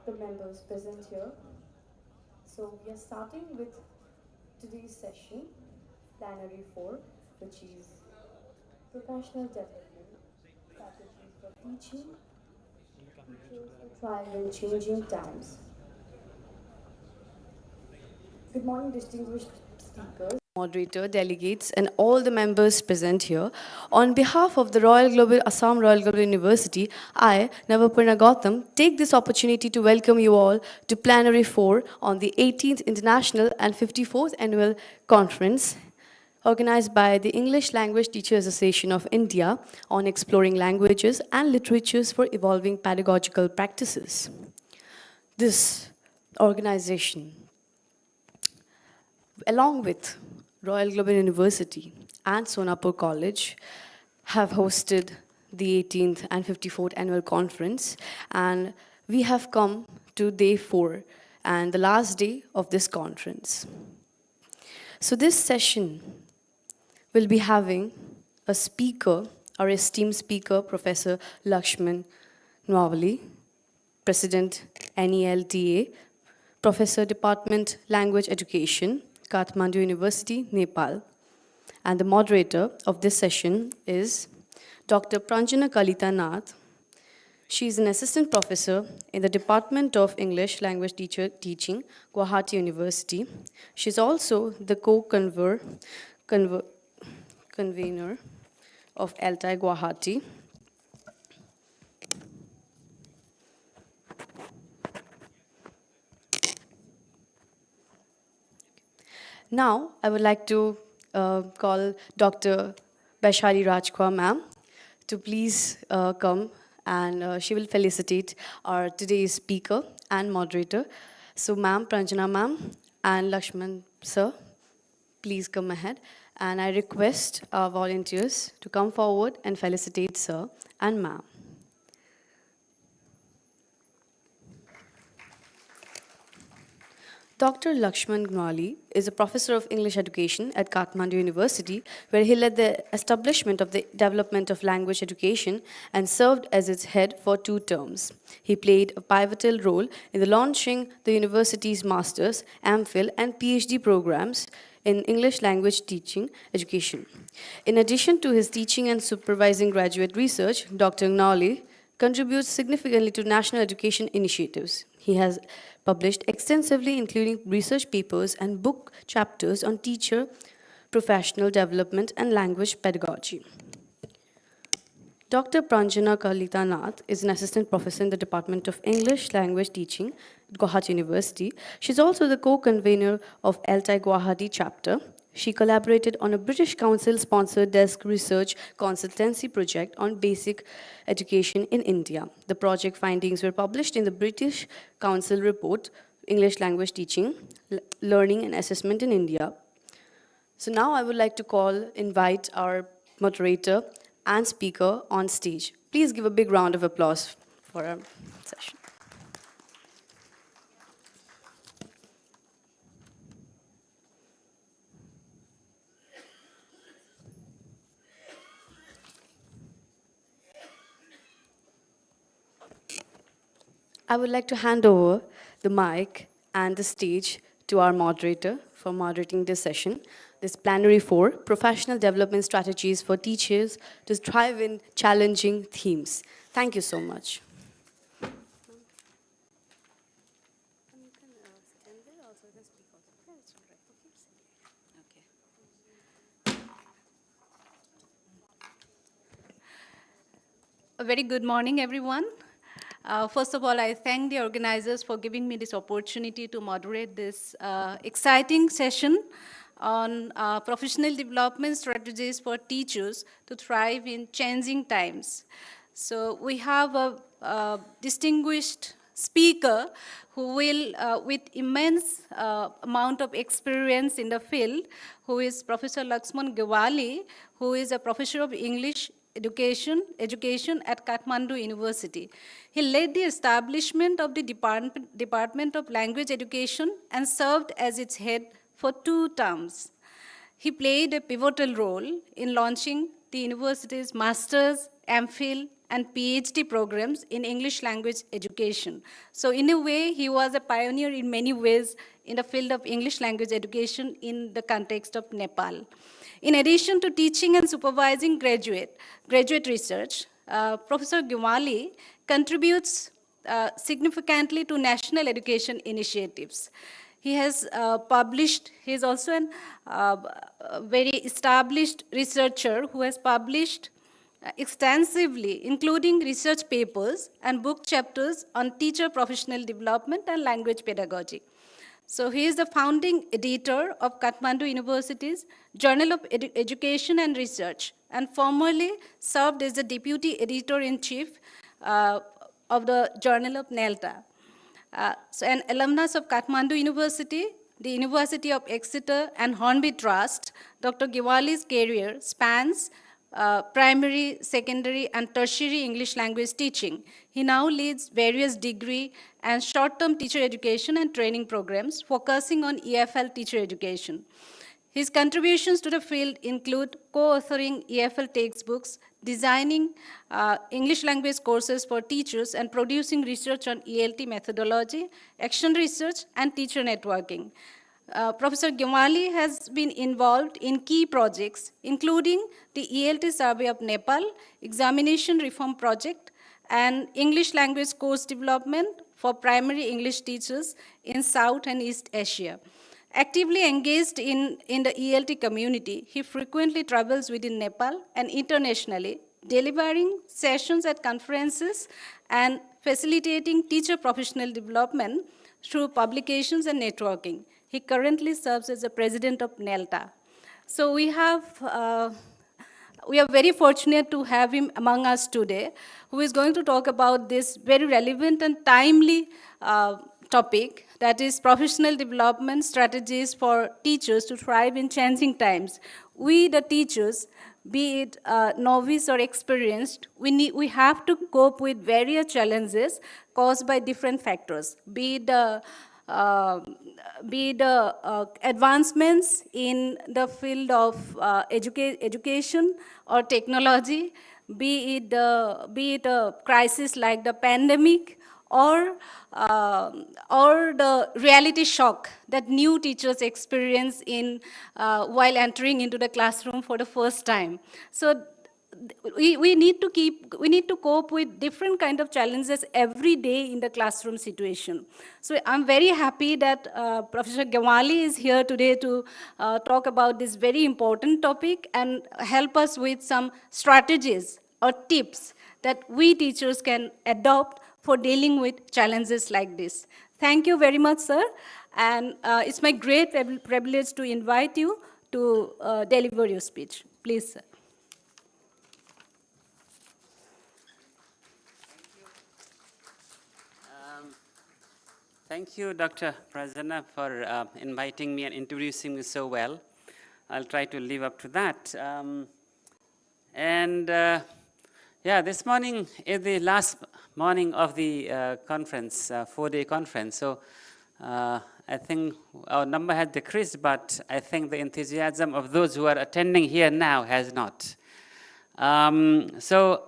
the members present here. So we are starting with today's session, Plenary 4, which is Professional Development Strategies for Teaching Teachers to Thrive in Changing Times. Good morning, distinguished speakers, moderator, delegates, and all the members present here. On behalf of the Royal Global Assam Royal Global University, I, Navaparna Gautam, take this opportunity to welcome you all to Plenary 4 on the 18th International and 54th Annual Conference organized by the English Language Teachers Association of India on exploring languages and literatures for evolving pedagogical practices. This organization, along with Royal Global University and Sonapur College, have hosted the 18th and 54th Annual Conference, and we have come to day 4 and the last day of this conference. So this session will be having a speaker, our esteemed speaker, Professor Lakshman Nwali, President NELTA, Professor Department Language Education, Kathmandu University, Nepal. And the moderator of this session is Dr. Pranjana Kalita Nath. She is an assistant professor in the Department of English Language Teaching, Guwahati University. She is also the co-convener of ELTAI Guwahati. Now, I would like to call Dr. Baishali Rajkwa ma'am to please come, and she will felicitate our today's speaker and moderator. So ma'am, Pranjana ma'am and Lakshman sir, please come ahead. And I request our volunteers to come forward and felicitate sir and ma'am. Dr. Lakshman Gnwali is a professor of English education at Kathmandu University, where he led the establishment of the development of language education and served as its head for 2 terms. He played a pivotal role in the launching the university's master's, MPhil, and PhD programs in English language teaching education. In addition to his teaching and supervising graduate research, Dr. Gnwali contributes significantly to national education initiatives. He has published extensively, including research papers and book chapters on teacher, professional development, and language pedagogy. Dr. Pranjana Kalita Nath is an assistant professor in the Department of English Language Teaching at Guwahati University. She's also the co-convener of ELTAI Guwahati chapter. She collaborated on a British Council-sponsored desk research consultancy project on basic education in India. The project findings were published in the British Council report, English Language Teaching, Learning and Assessment in India. So now I would like to invite our moderator and speaker on stage. Please give a big round of applause for our session. I would like to hand over the mic and the stage to our moderator for moderating this session. This Plenary 4, Professional Development Strategies for Teachers to Thrive in Challenging Themes. Thank you so much. A very good morning, everyone. First of all, I thank the organizers for giving me this opportunity to moderate this exciting session on professional development strategies for teachers to thrive in changing times. So we have a distinguished speaker who will, with immense amount of experience in the field, who is Professor Lakshman Gewali, who is a professor of English education at Kathmandu University. He led the establishment of the Department of Language Education and served as its head for 2 terms. He played a pivotal role in launching the university's master's, MPhil, and PhD programs in English language education. So in a way, he was a pioneer in many ways in the field of English language education in the context of Nepal. In addition to teaching and supervising graduate research, Professor Gumali contributes significantly to national education initiatives. He has published, he is also a very established researcher who has published extensively, including research papers and book chapters on teacher professional development and language pedagogy. So he is the founding editor of Kathmandu University's Journal of Education and Research, and formerly served as the deputy editor-in-chief of the Journal of ELTAI. So an alumnus of Kathmandu University, the University of Exeter, and Hornby Trust, Dr. Giwali's career spans primary, secondary, and tertiary English language teaching. He now leads various degree and short-term teacher education and training programs focusing on EFL teacher education. His contributions to the field include co-authoring EFL textbooks, designing English language courses for teachers, and producing research on ELT methodology, action research, and teacher networking. Professor Gumali has been involved in key projects, including the ELT Survey of Nepal, Examination Reform Project, and English language course development for primary English teachers in South and East Asia. Actively engaged in the ELT community, he frequently travels within Nepal and internationally, delivering sessions at conferences and facilitating teacher professional development through publications and networking. He currently serves as the president of ELTAI. So we are very fortunate to have him among us today, who is going to talk about this very relevant and timely topic, that is professional development strategies for teachers to thrive in changing times. We, the teachers, be it novice or experienced, we have to cope with various challenges caused by different factors, be the advancements in the field of education or technology, be it a crisis like the pandemic, or the reality shock that new teachers experience while entering into the classroom for the first time. So we need to cope with different kind of challenges every day in the classroom situation. So I'm very happy that Professor Gawali is here today to talk about this very important topic and help us with some strategies or tips that we teachers can adopt for dealing with challenges like this. Thank you very much, sir. And it's my great privilege to invite you to deliver your speech. Please, sir. Thank you, Dr. Prasanna, for inviting me and introducing me so well. I'll try to live up to that. Yeah, this morning is the last morning of the conference, 4-day conference. So I think our number has decreased, but I think the enthusiasm of those who are attending here now has not. So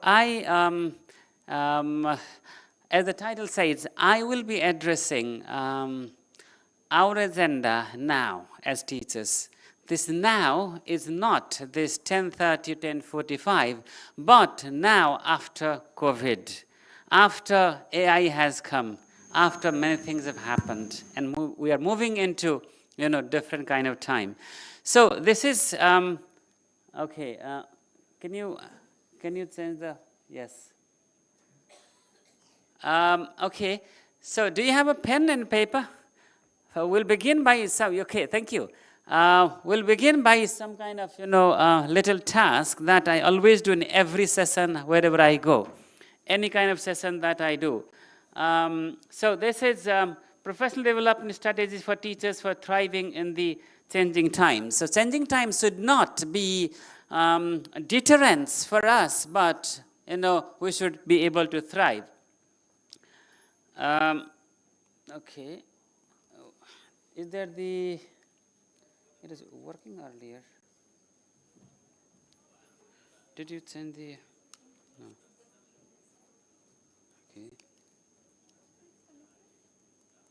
as the title says, I will be addressing our agenda now as teachers. This now is not this 10:30 to 10:45, but now after COVID, after AI has come, after many things have happened, and we are moving into different kind of time. So this is okay. Can you change the yes? Okay. So do you have a pen and paper? We'll begin by some. Okay. Thank you. We'll begin by some kind of, little task that I always do in every session wherever I go, any kind of session that I do. So this is professional development strategies for teachers for thriving in the changing times. So changing times should not be deterrence for us, but, we should be able to thrive. Okay. Is there the... It is working earlier. Did you send the... No.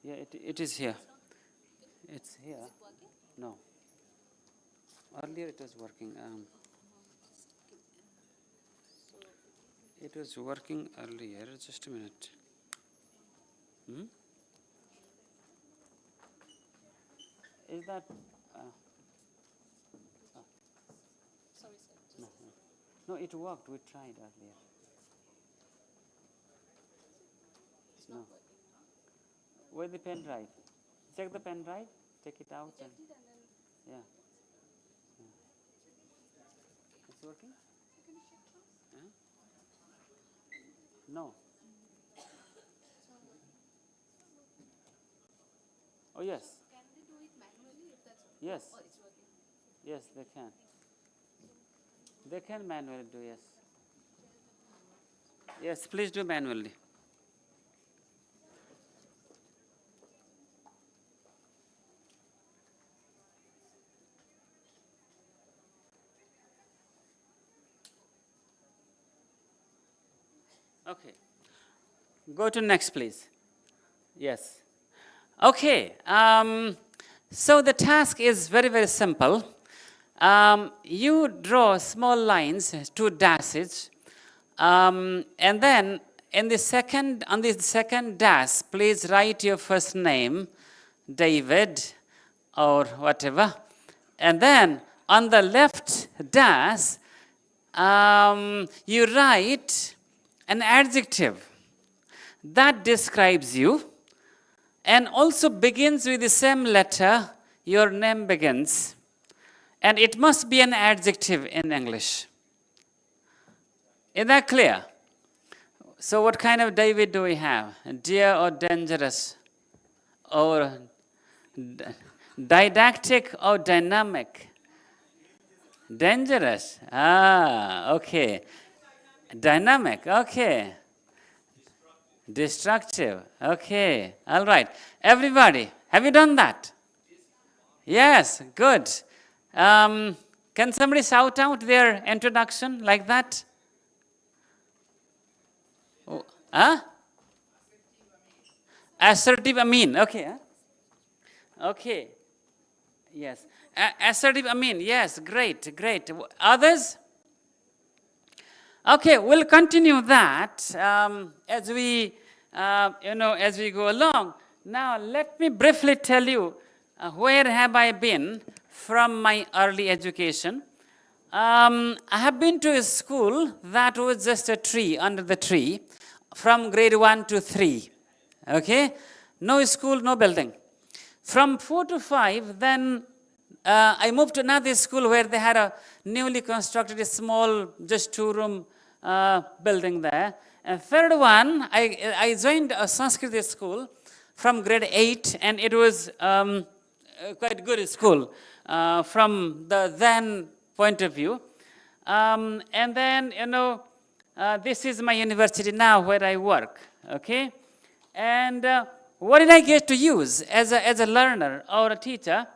Yeah, it is here. It's here. No. Earlier it was working. It was working earlier. Just a minute. Is that? No, it worked. We tried earlier. No. Where's the pen drive? Check the pen drive. Take it out. And yeah. It's working? Huh? No. Oh, yes. Can they do it manually if that's okay? Yes. Or it's working? Yes, they can. They can manually do, yes. Yes, please do manually. Okay. Go to next, please. Yes. Okay. So the task is very, very simple. You draw small lines, 2 dashes, and then on the second dash, please write your first name, David, or whatever, and then on the left dash, you write an adjective that describes you and also begins with the same letter your name begins. And it must be an adjective in English. Is that clear? So what kind of David do we have? Dear or dangerous? Or didactic or dynamic? Dangerous. Okay. Dynamic. Okay. Destructive. Okay. All right. Everybody, have you done that? Yes. Good. Can somebody shout out their introduction like that? Oh, huh? Assertive Amin. Okay. Okay. Yes. Assertive Amin. Yes. Great. Great. Others? Okay. We'll continue that as we go along. Now, let me briefly tell you where have I been from my early education. I have been to a school that was just a tree, under the tree, from grade 1 to 3. Okay? No school, no building. From 4 to 5, then I moved to another school where they had a newly constructed, a small, just 2-room building there. And third one, I joined a Sanskrit school from grade 8, and it was quite good school from the then point of view. And then, this is my university now where I work, okay? And what did I get to use as a learner or a teacher?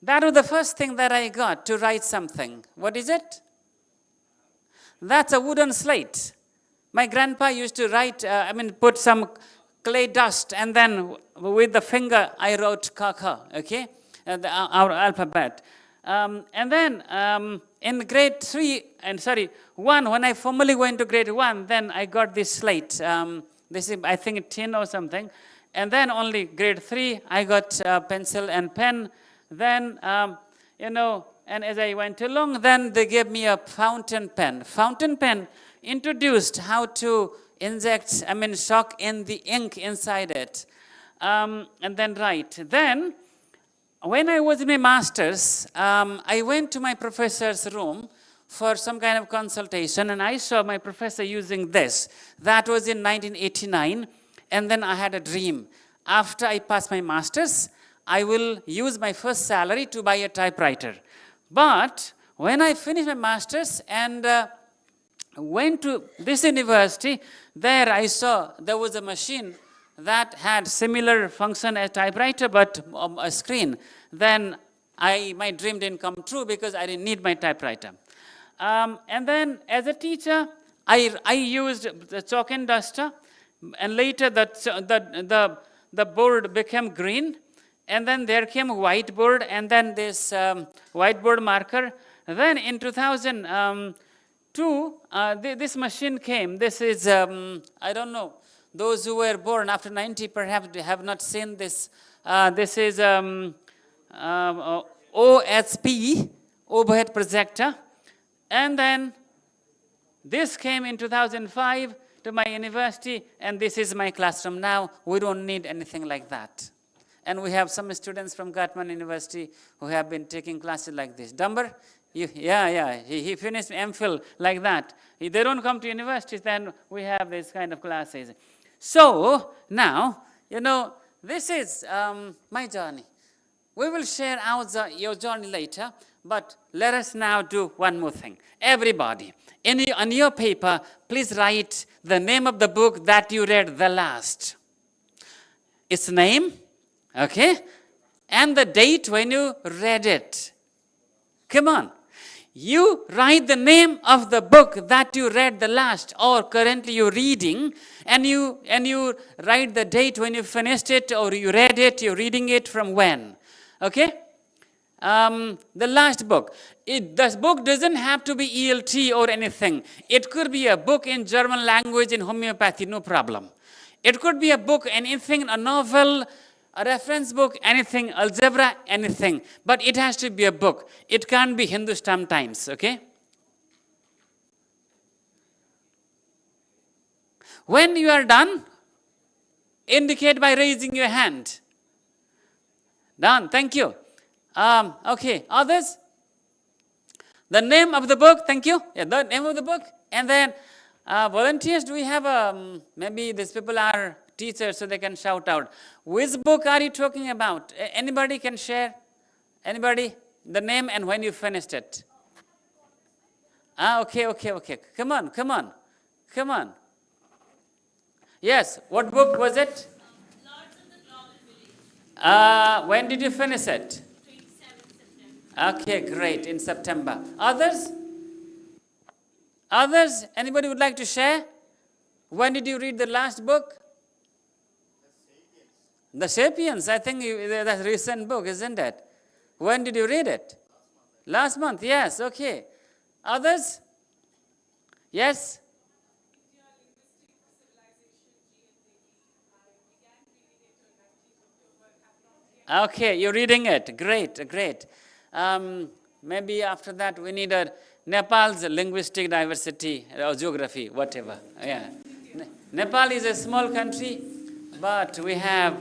That was the first thing that I got to write something. What is it? That's a wooden slate. My grandpa used to write, put some clay dust, and then with the finger I wrote kaka, okay? Our alphabet. And then in grade 1, when I formally went to grade 1, then I got this slate. This is, I think, tin or something. And then only grade 3, I got pencil and pen. Then, and as I went along, then they gave me a fountain pen. Fountain pen introduced how to inject, shock in the ink inside it. And then write. Then, when I was in my master's, I went to my professor's room for some kind of consultation, and I saw my professor using this. That was in 1989, and then I had a dream. After I pass my master's, I will use my first salary to buy a typewriter. But when I finished my master's and went to this university, there I saw there was a machine that had similar function as typewriter, but a screen. Then my dream didn't come true because I didn't need my typewriter. And then as a teacher, I used the chalk and duster, and later the the board became green, and then there came whiteboard, and then this whiteboard marker. Then in 2002, this machine came. This is, I don't know, those who were born after 90 perhaps have not seen this. This is OSP, overhead projector. And then this came in 2005 to my university, and this is my classroom now. We don't need anything like that. And we have some students from Kathmandu University who have been taking classes like this. Dumber? He finished MPhil like that. If they don't come to universities, then we have this kind of classes. So now, this is my journey. We will share your journey later, but let us now do one more thing. Everybody, on your paper, please write the name of the book that you read the last. Its name, okay? And the date when you read it. Come on. You write the name of the book that you read the last or currently you're reading, and you write the date when you finished it or you read it, you're reading it from when. Okay? The last book. This book doesn't have to be ELT or anything. It could be a book in German language, in homeopathy, no problem. It could be a book, anything, a novel, a reference book, anything, algebra, anything. But it has to be a book. It can't be Hindustan Times, okay? When you are done, indicate by raising your hand. Done, thank you. Okay, others? The name of the book, thank you. Yeah, the name of the book. And then volunteers, do we have, maybe these people are teachers so they can shout out. Which book are you talking about? Anybody can share? Anybody? The name and when you finished it. Okay. Come on. Yes, what book was it? Lords of the Global Village. When did you finish it? 27 September. Okay, great, in September. Others? Others? Anybody would like to share? When did you read the last book? The Sapiens. I think that's a recent book, isn't it? When did you read it? Last month, yes, okay. Others? Yes? Okay, you're reading it. Great. Maybe after that we need Nepal's linguistic diversity or geography, whatever. Yeah. Nepal is a small country, but we have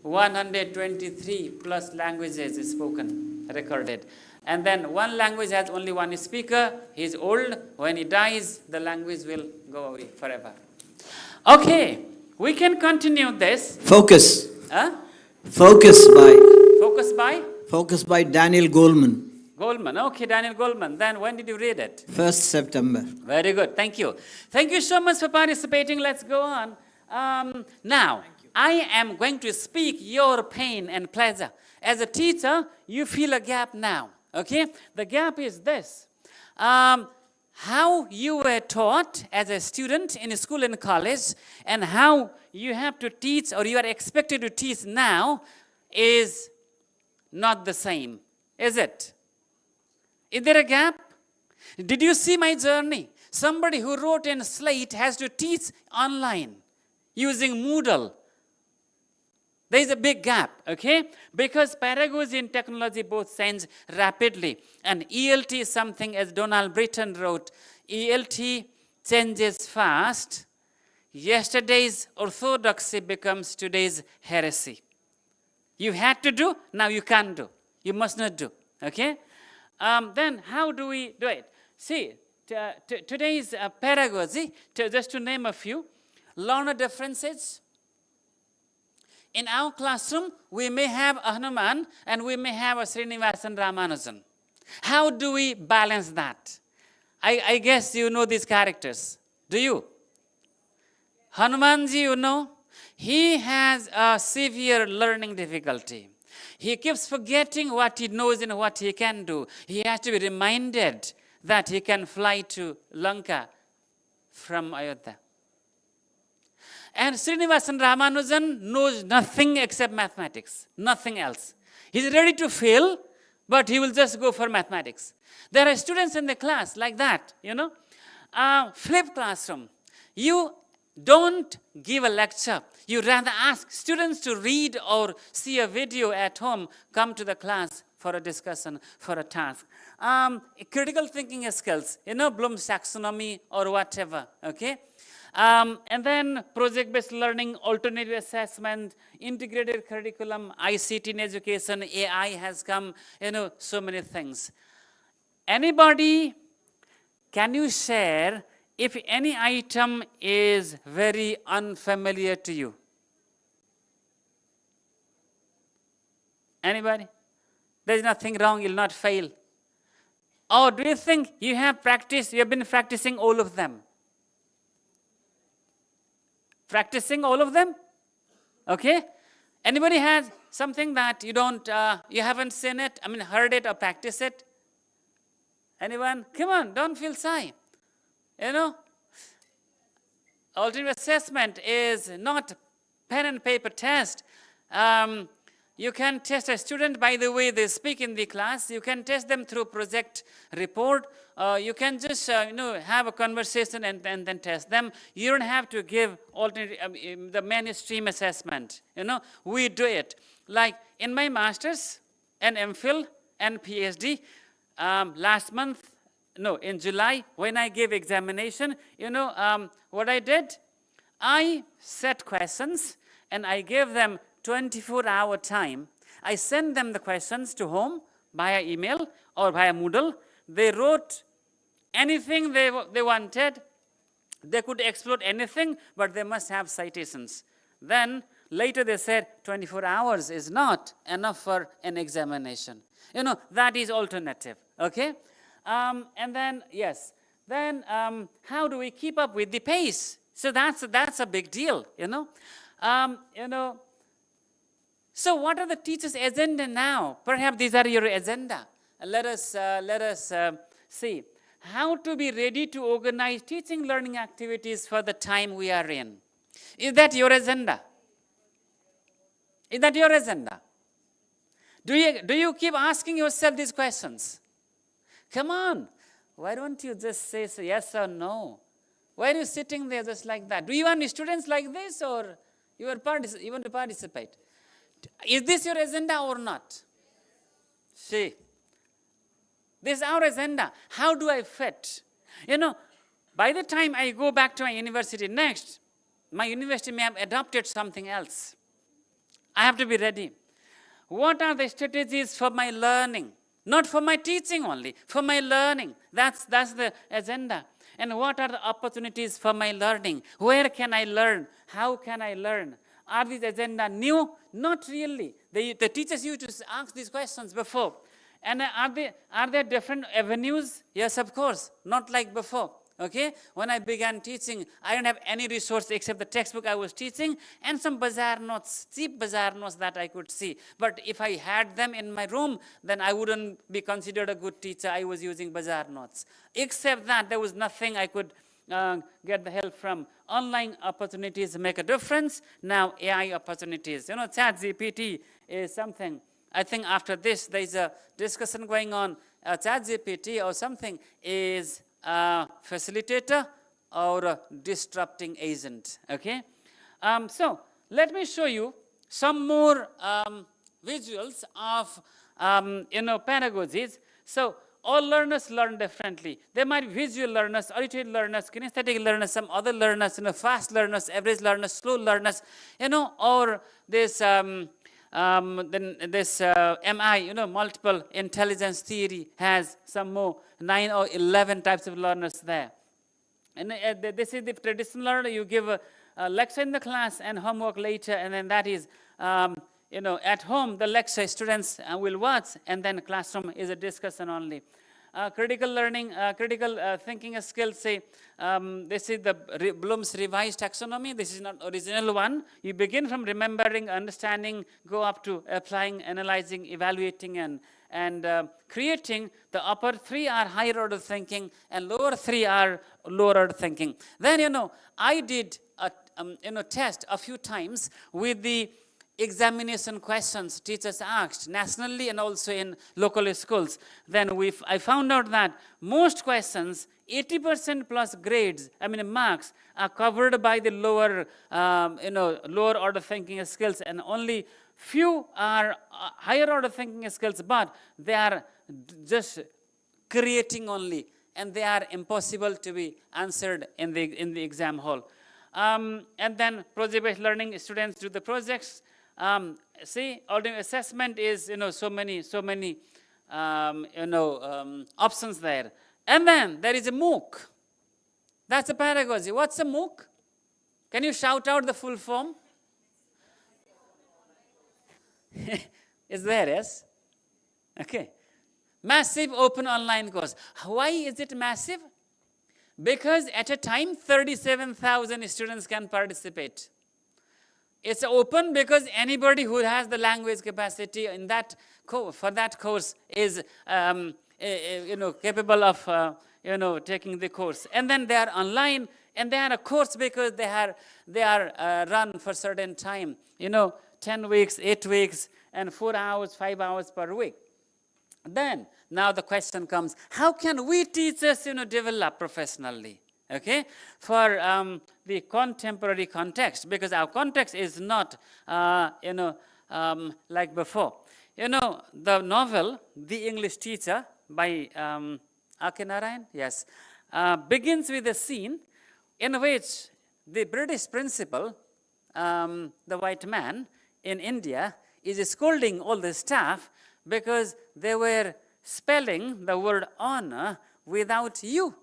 123 plus languages spoken, recorded. And then one language has only one speaker. He's old. When he dies, the language will go away forever. Okay, we can continue this. Focus. Huh? Focus by Daniel Goleman. Goleman. Okay, Daniel Goleman. Then when did you read it? 1st September. Very good. Thank you. Thank you so much for participating. Let's go on. Now, I am going to speak your pain and pleasure. As a teacher, you feel a gap now. Okay? The gap is this. How you were taught as a student in school and college, and how you have to teach or you are expected to teach now is not the same, is it? Is there a gap? Did you see my journey? Somebody who wrote in Slate has to teach online using Moodle. There is a big gap, okay? Because pedagogy and technology both change rapidly. And ELT is something, as Donald Britton wrote, ELT changes fast. Yesterday's orthodoxy becomes today's heresy. You had to do, now you can't do. You must not do, okay? Then how do we do it? See, today's pedagogy, just to name a few, learner differences. In our classroom, we may have a Hanuman and we may have a Srinivasan Ramanujan. How do we balance that? I guess you know these characters. Do you? Hanumanji, you know, he has a severe learning difficulty. He keeps forgetting what he knows and what he can do. He has to be reminded that he can fly to Lanka from Ayodhya. And Srinivasan Ramanujan knows nothing except mathematics, nothing else. He's ready to fail, but he will just go for mathematics. There are students in the class like that, Flip classroom. You don't give a lecture. You rather ask students to read or see a video at home, come to the class for a discussion, for a task. Critical thinking skills, Bloom's taxonomy or whatever, okay? And then project-based learning, alternative assessment, integrated curriculum, ICT in education, AI has come, so many things. Anybody, can you share if any item is very unfamiliar to you? Anybody? There's nothing wrong, you'll not fail. Or do you think you have been practicing all of them? Practicing all of them? Okay? Anybody has something that you haven't seen it, heard it or practiced it? Anyone? Come on, don't feel shy. Alternative assessment is not pen and paper test. You can test a student by the way they speak in the class. You can test them through project report. You can just have a conversation and then test them. You don't have to give the mainstream assessment. We do it. Like in my master's and MPhil and PhD, in July, when I gave examination, what I did? I set questions and I gave them 24-hour time. I sent them the questions to home via email or via Moodle. They wrote anything they wanted. They could explore anything, but they must have citations. Then later they said 24 hours is not enough for an examination. That is alternative, okay? And then, yes, then how do we keep up with the pace? So that's a big deal, So what are the teachers' agenda now? Perhaps these are your agenda. Let us see how to be ready to organize teaching learning activities for the time we are in. Is that your agenda? Is that your agenda? Do you keep asking yourself these questions? Come on. Why don't you just say yes or no? Why are you sitting there just like that? Do you want students like this or you want to participate? Is this your agenda or not? See, this is our agenda. How do I fit? By the time I go back to my university next, my university may have adopted something else. I have to be ready. What are the strategies for my learning? Not for my teaching only, for my learning. That's the agenda. And what are the opportunities for my learning? Where can I learn? How can I learn? Are these agenda new? Not really. The teachers used to ask these questions before. And are there different avenues? Yes, of course. Not like before. Okay? When I began teaching, I didn't have any resource except the textbook I was teaching and some bazaar notes, cheap bazaar notes that I could see. But if I had them in my room, then I wouldn't be considered a good teacher. I was using bazaar notes. Except that there was nothing I could get the help from. Online opportunities make a difference. Now AI opportunities. ChatGPT is something. I think after this, there's a discussion going on. ChatGPT or something is a facilitator or a disrupting agent, okay? So let me show you some more visuals of, pedagogies. So all learners learn differently. There might be visual learners, auditory learners, kinesthetic learners, some other learners, fast learners, average learners, slow learners, or this, then this MI, multiple intelligence theory has some more 9 or 11 types of learners there. And this is the traditional learner. You give a lecture in the class and homework later, and then that is, at home, the lecture students will watch, and then classroom is a discussion only. Critical learning, critical thinking skills, say, this is the Bloom's revised taxonomy. This is not original one. You begin from remembering, understanding, go up to applying, analyzing, evaluating, and creating. The upper 3 are higher order thinking, and lower 3 are lower order thinking. Then, I did test a few times with the examination questions teachers asked nationally and also in local schools. Then I found out that most questions, 80% plus grades, marks, are covered by the lower, lower order thinking skills, and only few are higher order thinking skills, but they are just creating only, and they are impossible to be answered in the exam hall. And then project-based learning, students do the projects. See, ordinary assessment is so many options there. And then there is a MOOC. That's a pedagogy. What's a MOOC? Can you shout out the full form? Is there, yes? Okay. Massive open online course. Why is it massive? Because at a time, 37,000 students can participate. It's open because anybody who has the language capacity in that for that course is capable of taking the course. And then they are online, and they are a course because they are run for certain time. 10 weeks, 8 weeks, and 4 hours, 5 hours per week. Then now the question comes: how can we teachers develop professionally? Okay, for the contemporary context, because our context is not like before. The novel The English Teacher by Akinarayan, yes, begins with a scene in which the British principal, the white man in India, is scolding all the staff because they were spelling the word honor without you.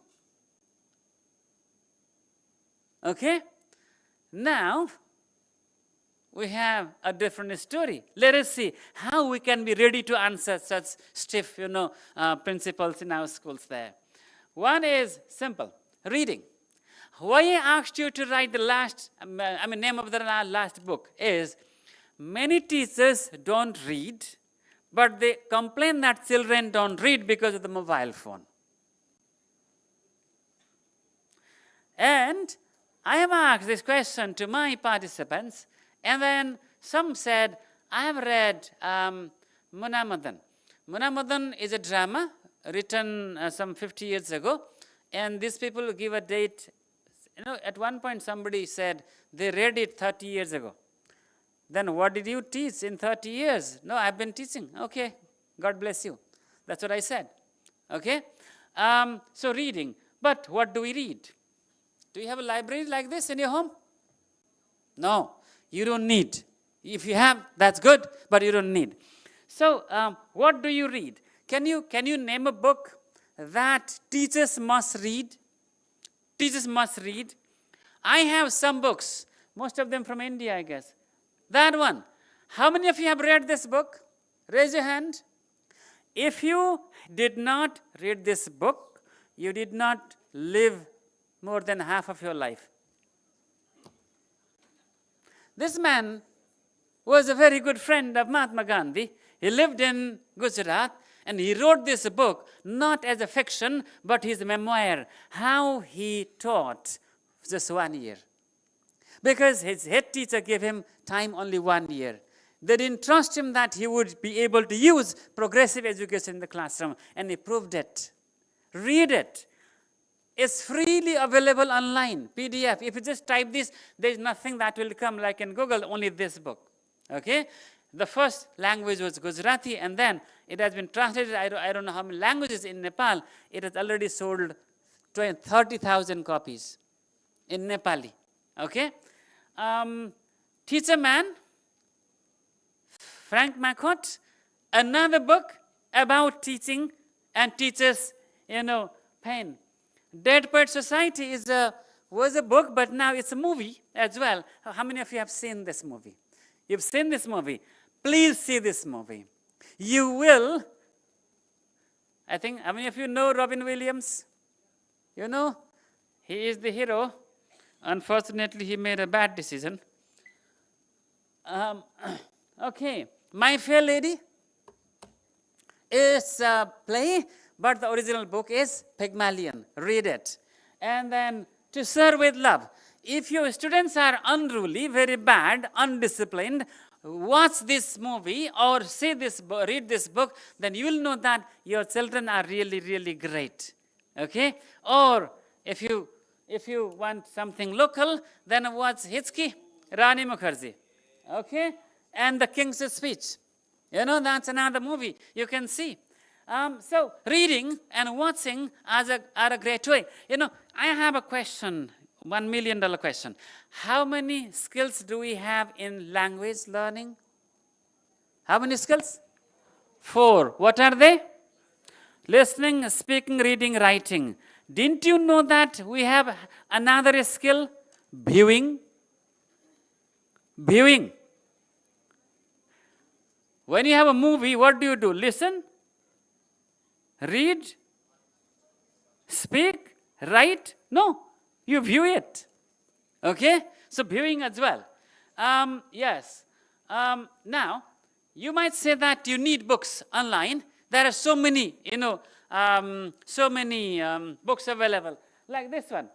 Okay? Now, we have a different story. Let us see how we can be ready to answer such stiff, principles in our schools there. One is simple: reading. Why I asked you to write the name of the last book is, many teachers don't read, but they complain that children don't read because of the mobile phone. And I have asked this question to my participants, and then some said, I have read Munamadan. Munamadan is a drama written some 50 years ago, and these people give a date. At one point somebody said they read it 30 years ago. Then what did you teach in 30 years? No, I've been teaching. Okay, God bless you. That's what I said. Okay? So reading. But what do we read? Do you have a library like this in your home? No, you don't need. If you have, that's good, but you don't need. So what do you read? Can you name a book that teachers must read? Teachers must read. I have some books, most of them from India, I guess. That one. How many of you have read this book? Raise your hand. If you did not read this book, you did not live more than half of your life. This man was a very good friend of Mahatma Gandhi. He lived in Gujarat, and he wrote this book not as a fiction, but his memoir, how he taught just 1 year. Because his head teacher gave him time only 1 year. They didn't trust him that he would be able to use progressive education in the classroom, and he proved it. Read it. It's freely available online, PDF. If you just type this, there's nothing that will come like in Google, only this book. Okay? The first language was Gujarati, and then it has been translated, I don't know how many languages in Nepal. It has already sold 30,000 copies in Nepali. Okay? Teacher Man, Frank McCourt, another book about teaching and teachers, pain. Dead Poet Society was a book, but now it's a movie as well. How many of you have seen this movie? You've seen this movie. Please see this movie. You will. I think, how many of you know Robin Williams? You know? He is the hero. Unfortunately, he made a bad decision. Okay. My Fair Lady is a play, but the original book is Pygmalion. Read it. And then To Serve with Love. if your students are unruly, very bad, undisciplined, watch this movie or read this book, then you will know that your children are really, really great. Okay? Or if you want something local, then watch Hichki, Rani Mukherjee. Okay? And The King's Speech. You know, that's another movie you can see. So reading and watching are a great way. You know, I have a question, $1 million question. How many skills do we have in language learning? How many skills? 4. What are they? Listening, speaking, reading, writing. Didn't you know that we have another skill? Viewing. Viewing. When you have a movie, what do? Listen, read, speak, write? No, you view it. Okay? So viewing as well. Yes. Now, you might say that you need books online. There are so many, books available. Like this one.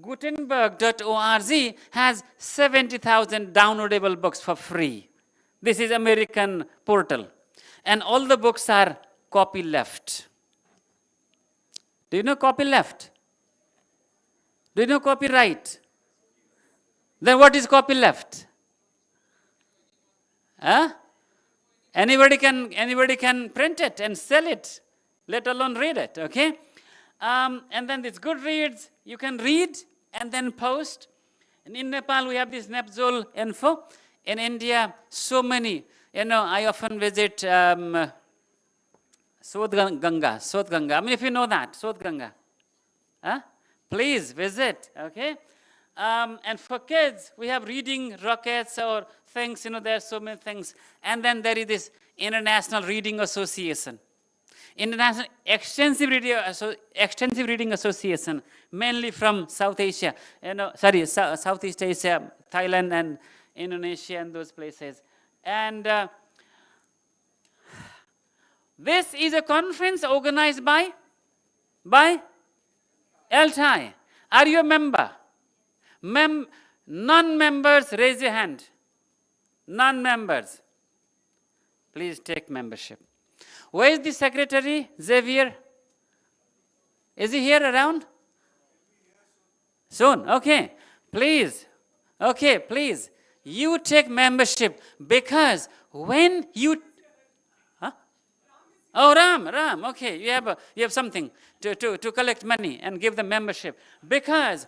Gutenberg.org has 70,000 downloadable books for free. This is American portal. And all the books are copyleft. Do you know copyleft? Do you know copyright? Then what is copyleft? Huh? Anybody can print it and sell it, let alone read it, okay? And then this Goodreads, you can read and then post. And in Nepal, we have this Nepzol info. In India, so many. You know, I often visit Sodh Ganga. I mean, if you know that, Sodh Ganga. Huh? Please visit, okay? And for kids, we have reading rockets or things, there are so many things. And then there is this International Reading Association. International Extensive Reading Association, mainly from South Asia, Southeast Asia, Thailand and Indonesia and those places. And this is a conference organized by ELTAI. Are you a member? Non-members, raise your hand. Non-members. Please take membership. Where is the secretary, Xavier? Is he here around? Soon, okay. Please, okay, please. You take membership because when you... Huh? Oh, Ram, okay. You have something to collect money and give the membership. Because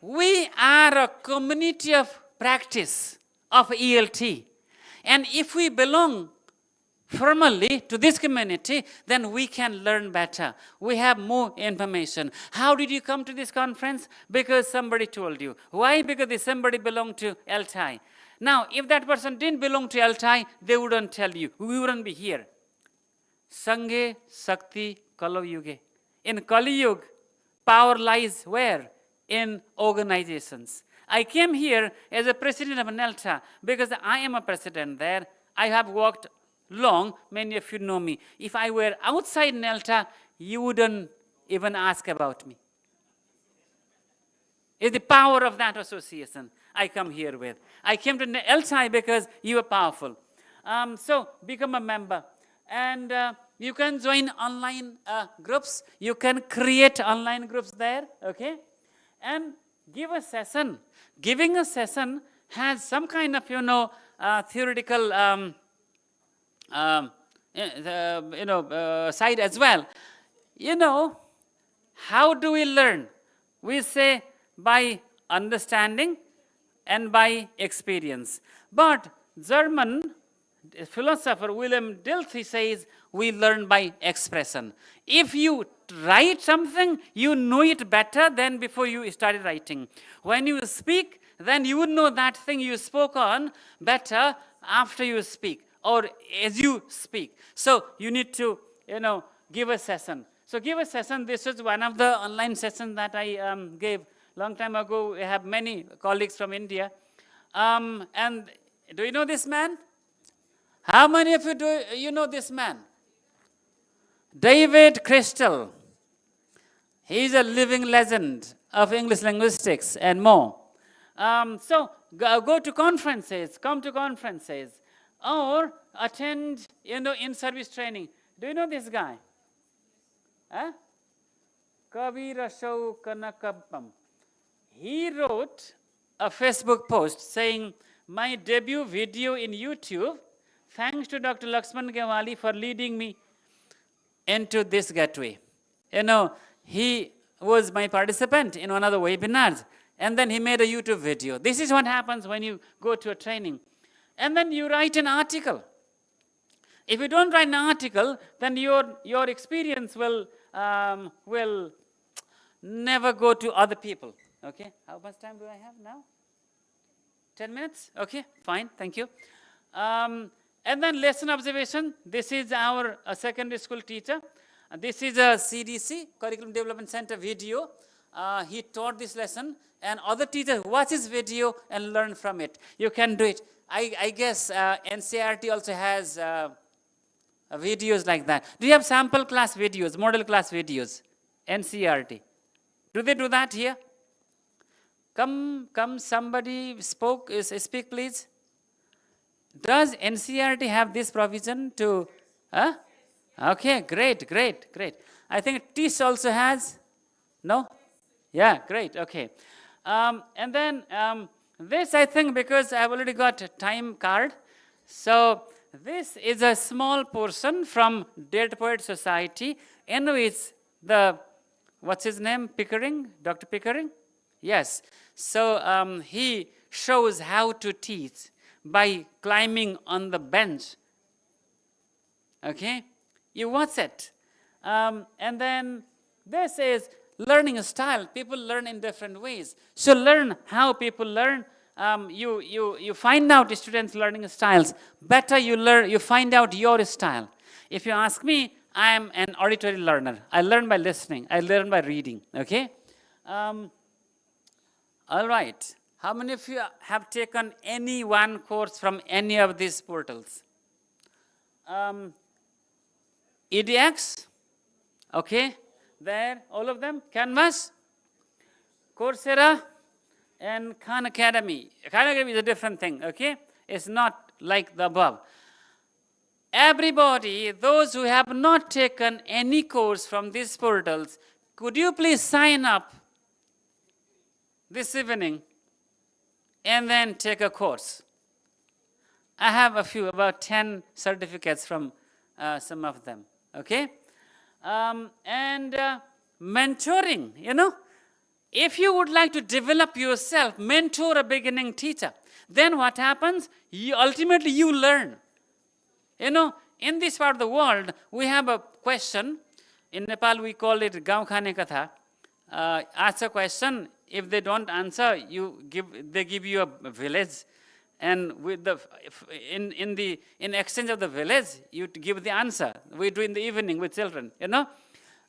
we are a community of practice of ELT. And if we belong formally to this community, then we can learn better. We have more information. How did you come to this conference? Because somebody told you. Why? Because somebody belonged to ELTAI. Now, if that person didn't belong to ELTAI, they wouldn't tell you. We wouldn't be here. Sanghe Sakti Kalo Yuge. In Kali Yuga, power lies where? In organizations. I came here as a president of ELTAI because I am a president there. I have worked long, many of you know me. If I were outside ELTAI, you wouldn't even ask about me. It's the power of that association I come here with. I came to ELTAI because you are powerful. So become a member. And you can join online groups. You can create online groups there, okay? And give a session. Giving a session has some kind of, theoretical side as well. How do we learn? We say by understanding and by experience. But German philosopher William Dilthey says we learn by expression. If you write something, you know it better than before you started writing. When you speak, then you would know that thing you spoke on better after you speak or as you speak. So you need to, give a session. So give a session. This is one of the online sessions that I gave long time ago. We have many colleagues from India. And do you know this man? How many of you know this man? David Crystal. He is a living legend of English linguistics and more. So go to conferences, come to conferences, or attend, in-service training. Do you know this guy? Huh? Kavirasau Kanakappam. He wrote a Facebook post saying, my debut video in YouTube, thanks to Dr. Laxman Gewali for leading me into this gateway. He was my participant in one of the webinars, and then he made a YouTube video. This is what happens when you go to a training. And then you write an article. If you don't write an article, then your experience will never go to other people. Okay, how much time do I have now? 10 minutes? Okay, fine, thank you. And then lesson observation. This is our secondary school teacher. This is a CDC, Curriculum Development Center video. He taught this lesson, and other teachers watch this video and learn from it. You can do it. I guess NCERT also has videos like that. Do you have sample class videos, model class videos? NCERT. Do they do that here? Come, somebody speak please. Does NCERT have this provision to, huh? Okay, great. I think TIS also has, no? Yeah, great, okay. And then this I think, because I've already got a time card, so this is a small portion from Dead Poet Society, in which what's his name, Pickering, Dr. Pickering? Yes, so he shows how to teach by climbing on the bench, okay? You watch it. And then this is learning style. People learn in different ways. So learn how people learn. You find out students' learning styles. Better you find out your style. If you ask me, I am an auditory learner. I learn by listening. I learn by reading, okay? All right. How many of you have taken any one course from any of these portals? EDX, okay, there, all of them. Canvas, Coursera, and Khan Academy. Khan Academy is a different thing, okay? It's not like the above. Everybody, those who have not taken any course from these portals, could you please sign up this evening and then take a course? I have a few, about 10 certificates from some of them, okay? And mentoring, if you would like to develop yourself, mentor a beginning teacher, then what happens? Ultimately, you learn. In this part of the world, we have a question. In Nepal, we call it Gaon Khane Katha. Ask a question. If they don't answer, they give you a village, and with in exchange of the village, you give the answer. We do in the evening with children,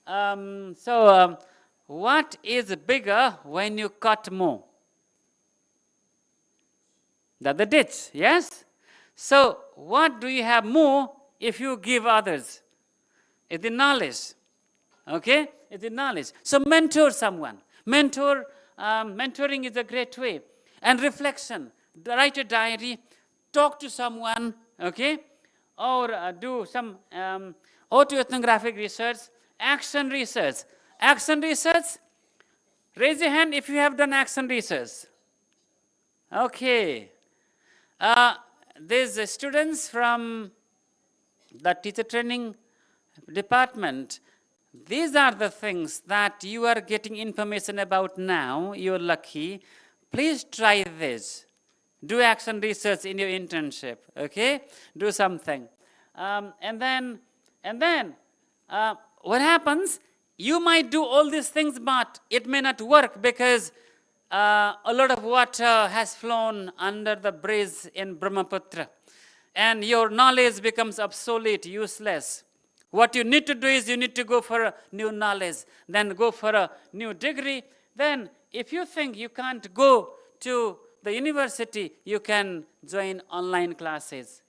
So what is bigger when you cut more? That's the ditch, yes? So what do you have more if you give others? It's the knowledge, okay? It's the knowledge. So mentor someone. Mentoring is a great way. And reflection. Write a diary. Talk to someone, okay? Or do some autoethnographic research. Action research. Action research. Raise your hand if you have done action research. Okay. There's students from the teacher training department. These are the things that you are getting information about now. You're lucky. Please try this. Do action research in your internship, okay? Do something. And then what happens? You might do all these things, but it may not work because a lot of water has flown under the bridge in Brahmaputra, and your knowledge becomes obsolete, useless. What you need to do is you need to go for a new knowledge, then go for a new degree. Then if you think you can't go to the university, you can join online classes,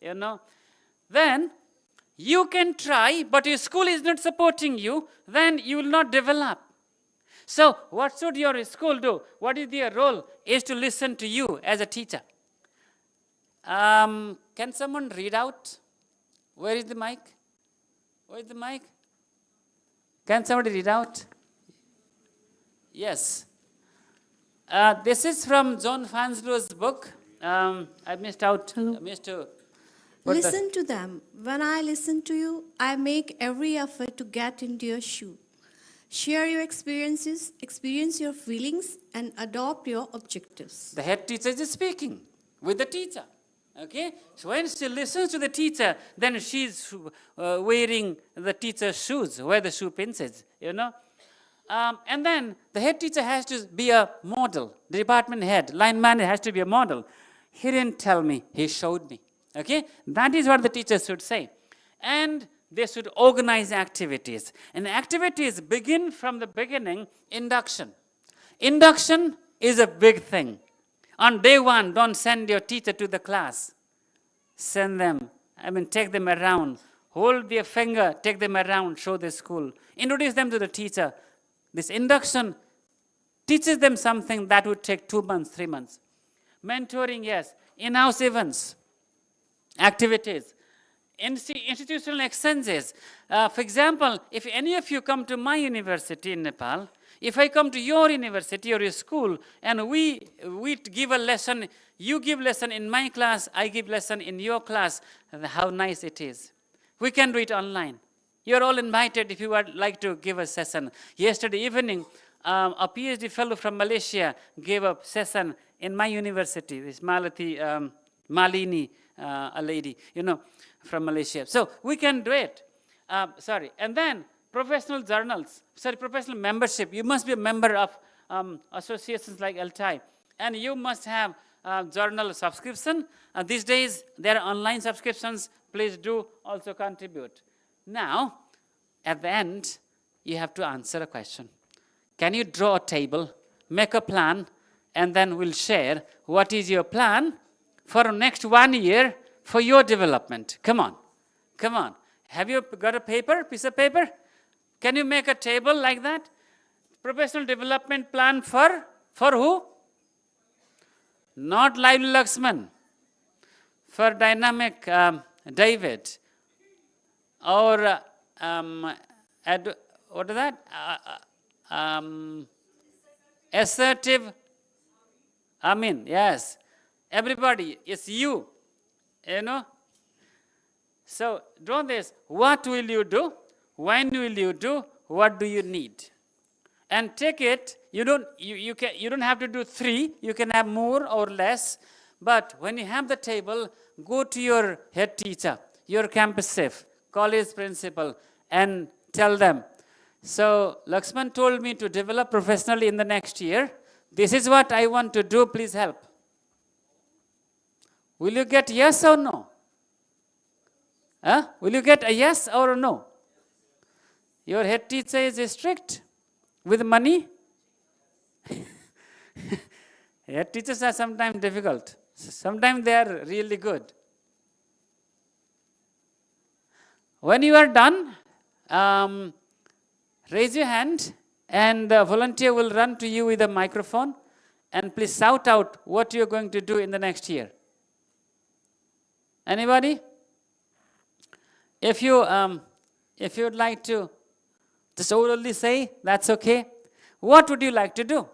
Then you can try, but your school is not supporting you, then you will not develop. So what should your school do? What is their role? Is to listen to you as a teacher. Can someone read out? Where is the mic? Where is the mic? Can somebody read out? Yes. This is from John Fanslow's book. I missed out. Hello. Missed to put the- Listen to them. When I listen to you, I make every effort to get into your shoe. Share your experiences, experience your feelings, and adopt your objectives. The head teacher is speaking with the teacher. Okay? So when she listens to the teacher, then she's wearing the teacher's shoes, where the shoe pins is, you know. And then the head teacher has to be a model. The department head, line manager has to be a model. He didn't tell me, he showed me. Okay? That is what the teacher should say. And they should organize activities. And activities begin from the beginning, induction. Induction is a big thing. On day one, don't send your teacher to the class. Send them, take them around. Hold their finger, take them around, show the school. Introduce them to the teacher. This induction teaches them something that would take 2 months, 3 months. Mentoring, yes. In-house events, activities, institutional exchanges. For example, if any of you come to my university in Nepal, if I come to your university or your school and we give a lesson, you give lesson in my class, I give lesson in your class, how nice it is. We can do it online. You're all invited if you would like to give a session. Yesterday evening, a PhD fellow from Malaysia gave a session in my university, this Malini, a lady, from Malaysia. So we can do it. And then professional professional membership. You must be a member of associations like ELTAI. And you must have journal subscription. These days, there are online subscriptions. Please do also contribute. Now, at the end, you have to answer a question. Can you draw a table, make a plan, and then we'll share what is your plan for the next 1 year for your development? Come on. Come on. Have you got a piece of paper? Can you make a table like that? Professional development plan for who? Not Lively Laxman. For Dynamic David. Or, what is that? Assertive Amin, yes. Everybody, it's you. So, draw this. What will you do? When will you do? What do you need? And take it. You don't have to do 3. You can have more or less. But when you have the table, go to your head teacher, your campus chef, college principal, and tell them. So, Laxman told me to develop professionally in the next year. This is what I want to do. Please help. Will you get yes or no? Will you get a yes or a no? Your head teacher is strict with money. Head teachers are sometimes difficult. Sometimes they are really good. When you are done, raise your hand and the volunteer will run to you with a microphone and please shout out what you are going to do in the next year. Anybody? If you would like to just orally say, that's okay. What would you like to do?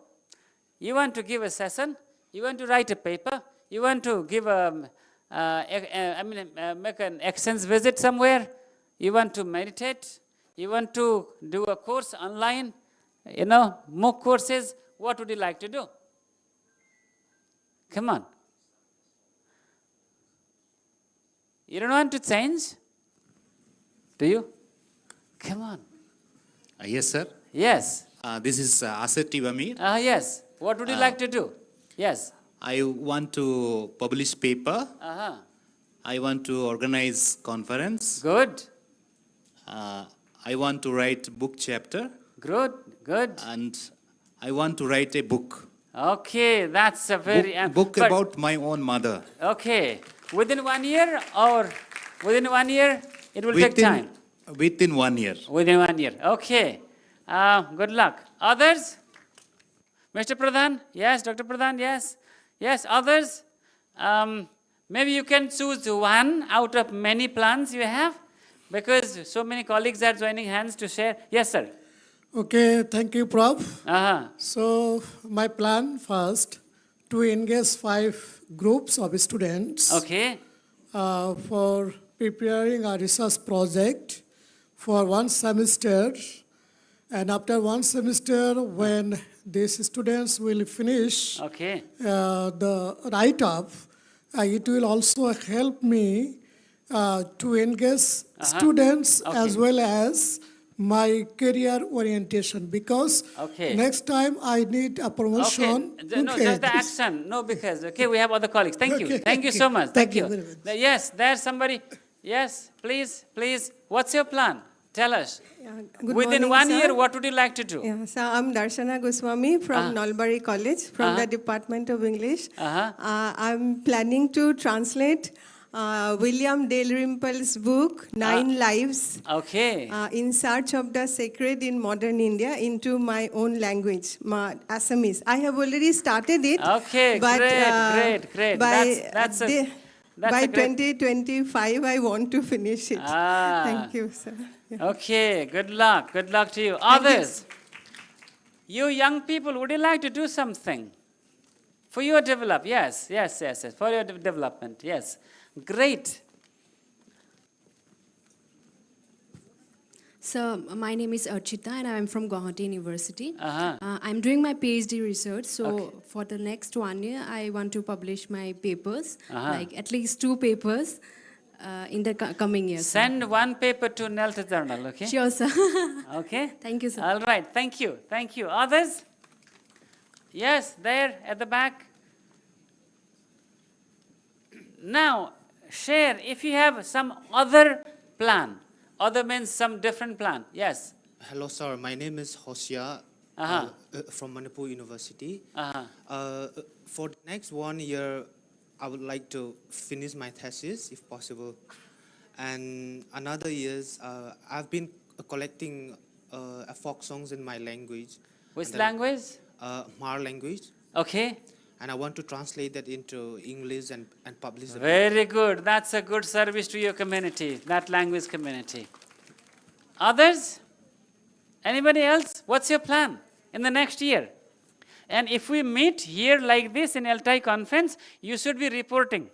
You want to give a session? You want to write a paper? You want to give make an exchange visit somewhere? You want to meditate? You want to do a course online? MOOC courses? What would you like to do? Come on. You don't want to change? Do you? Come on. Yes, sir. Yes. This is Assertive Amir. Yes. What would you like to do? Yes. I want to publish paper. I want to organize conference. Good. I want to write book chapter. Good. And I want to write a book. Okay, that's a very... Book about my own mother. Okay. Within 1 year or within 1 year, it will take time? Within 1 year. Within 1 year. Okay. Good luck. Others? Mr. Pradhan? Yes, Dr. Pradhan? Yes. Yes, others? Maybe you can choose one out of many plans you have, because so many colleagues are joining hands to share. Yes, sir. Okay, thank you, Prof. Uh-huh. So my plan first to engage 5 groups of students Okay. for preparing a research project for 1 semester. And after 1 semester, when these students will finish Okay. the write-up, it will also help me to engage students Okay. as well as my career orientation, because Okay. next time I need a promotion. Okay. No, just the action. No, because, okay, we have other colleagues. Thank you. Okay, Thank you okay. so much. Thank you very much. Yes, there's somebody. Yes, please, please. What's your plan? Tell us. Good Within morning, 1 sir. year, what would you like to do? Yeah, so I'm Darshana Goswami from Nalbari College, from the Department of English. I'm planning to translate William Dalrymple's book, Nine Lives, Okay. In Search of the Sacred in Modern India, into my own language, Assamese. I have already started it. Okay, but, great. By, That's by a great. 2025, I want to finish it. Thank you, sir. Yeah. Okay, good luck. Good luck to you. Others, you young people, would you like to do something for your develop? Yes, for your development. Yes, great. So my name is Archita and I'm from Guwahati University. Uh-huh. I'm doing my PhD research. So Okay. for the next 1 year, I want to publish my papers, Uh-huh. at least 2 papers in the coming years. Send one paper to Nelta Journal, okay? Sure, sir. Okay? Thank you, sir. All right, thank you. Others? Yes, there at the back. Now, share if you have some other plan. Other means some different plan. Yes. Hello, sir. My name is Hosia from Manipur University. For the next 1 year, I would like to finish my thesis, if possible. And another years, I've been collecting folk songs in my language. Which language? Mar language. Okay. And I want to translate that into English and publish it. Very good. That's a good service to your community, that language community. Others? Anybody else? What's your plan in the next year? And if we meet here like this in ELTAI conference, you should be reporting.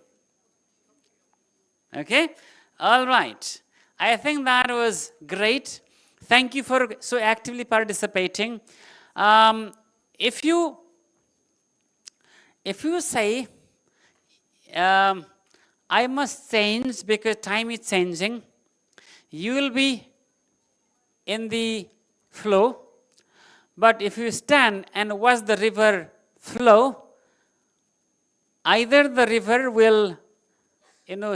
Okay? All right. I think that was great. Thank you for so actively participating. If you say, I must change because time is changing, you will be in the flow. But if you stand and watch the river flow, either the river will,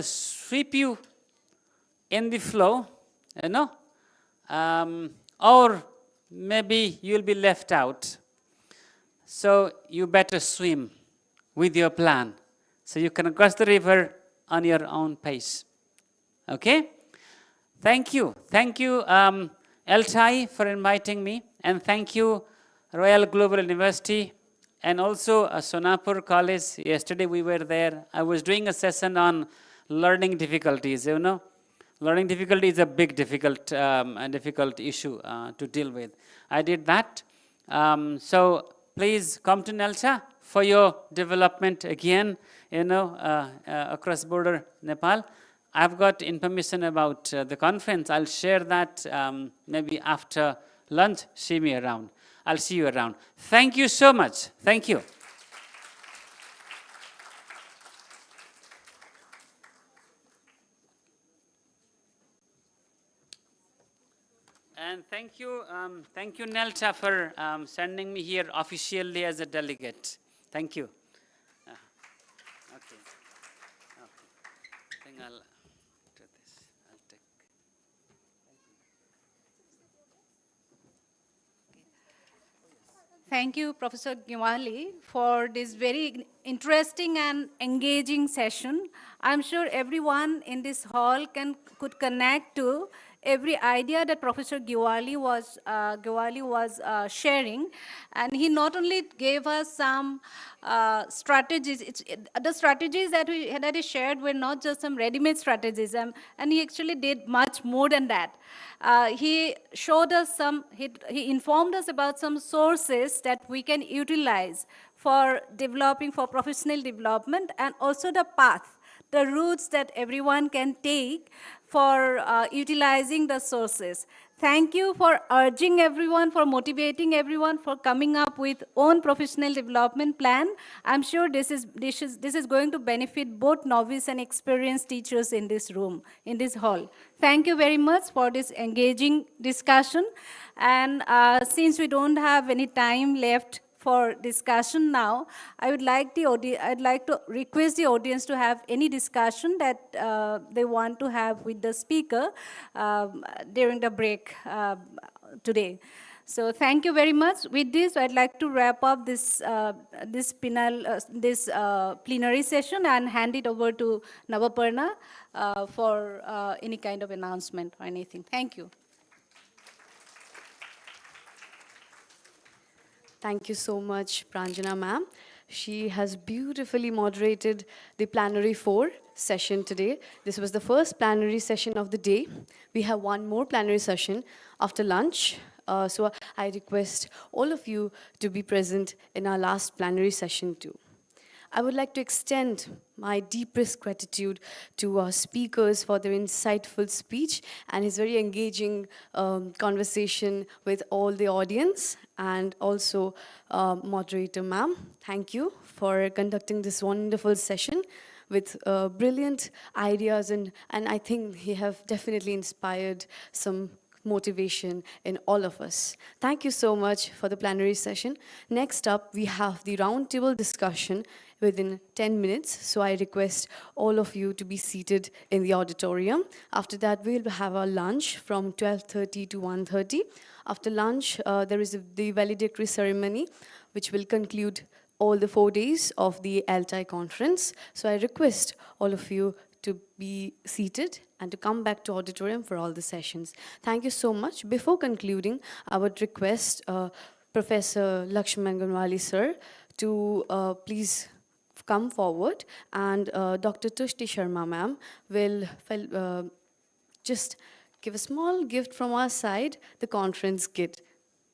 sweep you in the flow, or maybe you'll be left out. So you better swim with your plan, so you can cross the river on your own pace. Okay? Thank you. Thank you, ELTAI, for inviting me. And thank you, Royal Global University, and also Sonapur College. Yesterday we were there. I was doing a session on learning difficulties, Learning difficulty is a big difficult issue to deal with. I did that. So please come to Nelta for your development again, across border Nepal. I've got information about the conference. I'll share that maybe after lunch. See me around. I'll see you around. Thank you so much. Thank you. And thank you, Nelta, for sending me here officially as a delegate. Thank you. Okay. I think I'll do this. I'll take. Thank you, Professor Giwali, for this very interesting and engaging session. I'm sure everyone in this hall could connect to every idea that Professor Giwali was sharing, and he not only gave us some strategies. The strategies that he shared were not just some ready-made strategies, and he actually did much more than that. He showed us he informed us about some sources that we can utilize for developing, for professional development, and also the path, the routes that everyone can take for utilizing the sources. Thank you for urging everyone, for motivating everyone, for coming up with own professional development plan. I'm sure this is going to benefit both novice and experienced teachers in this room, in this hall. Thank you very much for this engaging discussion. And since we don't have any time left for discussion now, I'd like to request the audience to have any discussion that they want to have with the speaker during the break today. So thank you very much. With this, I'd like to wrap up this plenary session and hand it over to Navaparna for any kind of announcement or anything. Thank you. Thank you so much, Pranjana ma'am. She has beautifully moderated the plenary 4 session today. This was the first plenary session of the day. We have one more plenary session after lunch. So I request all of you to be present in our last plenary session too. I would like to extend my deepest gratitude to our speakers for their insightful speech and his very engaging conversation with all the audience, and also moderator ma'am. Thank you for conducting this wonderful session with brilliant ideas, and I think he have definitely inspired some motivation in all of us. Thank you so much for the plenary session. Next up, we have the roundtable discussion within 10 minutes. So I request all of you to be seated in the auditorium. After that, we'll have our lunch from 12:30 to 1:30. After lunch, there is the valedictory ceremony, which will conclude all the 4 days of the ELTAI conference. So I request all of you to be seated and to come back to auditorium for all the sessions. Thank you so much. Before concluding, I would request Professor Lakshman Gunwali sir to please come forward, and Dr. Tushti Sharma ma'am will just give a small gift from our side, the conference kit.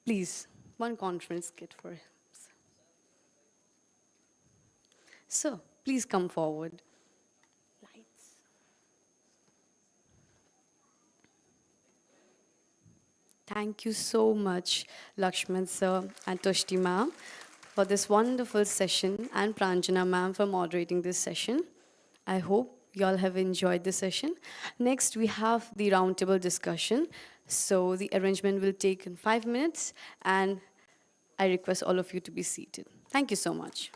Please, one conference kit for him. So, please come forward. Thank you so much, Lakshman sir and Tushti ma'am, for this wonderful session, and Pranjana ma'am for moderating this session. I hope you all have enjoyed the session. Next, we have the roundtable discussion. So the arrangement will take in 5 minutes, and I request all of you to be seated. Thank you so much.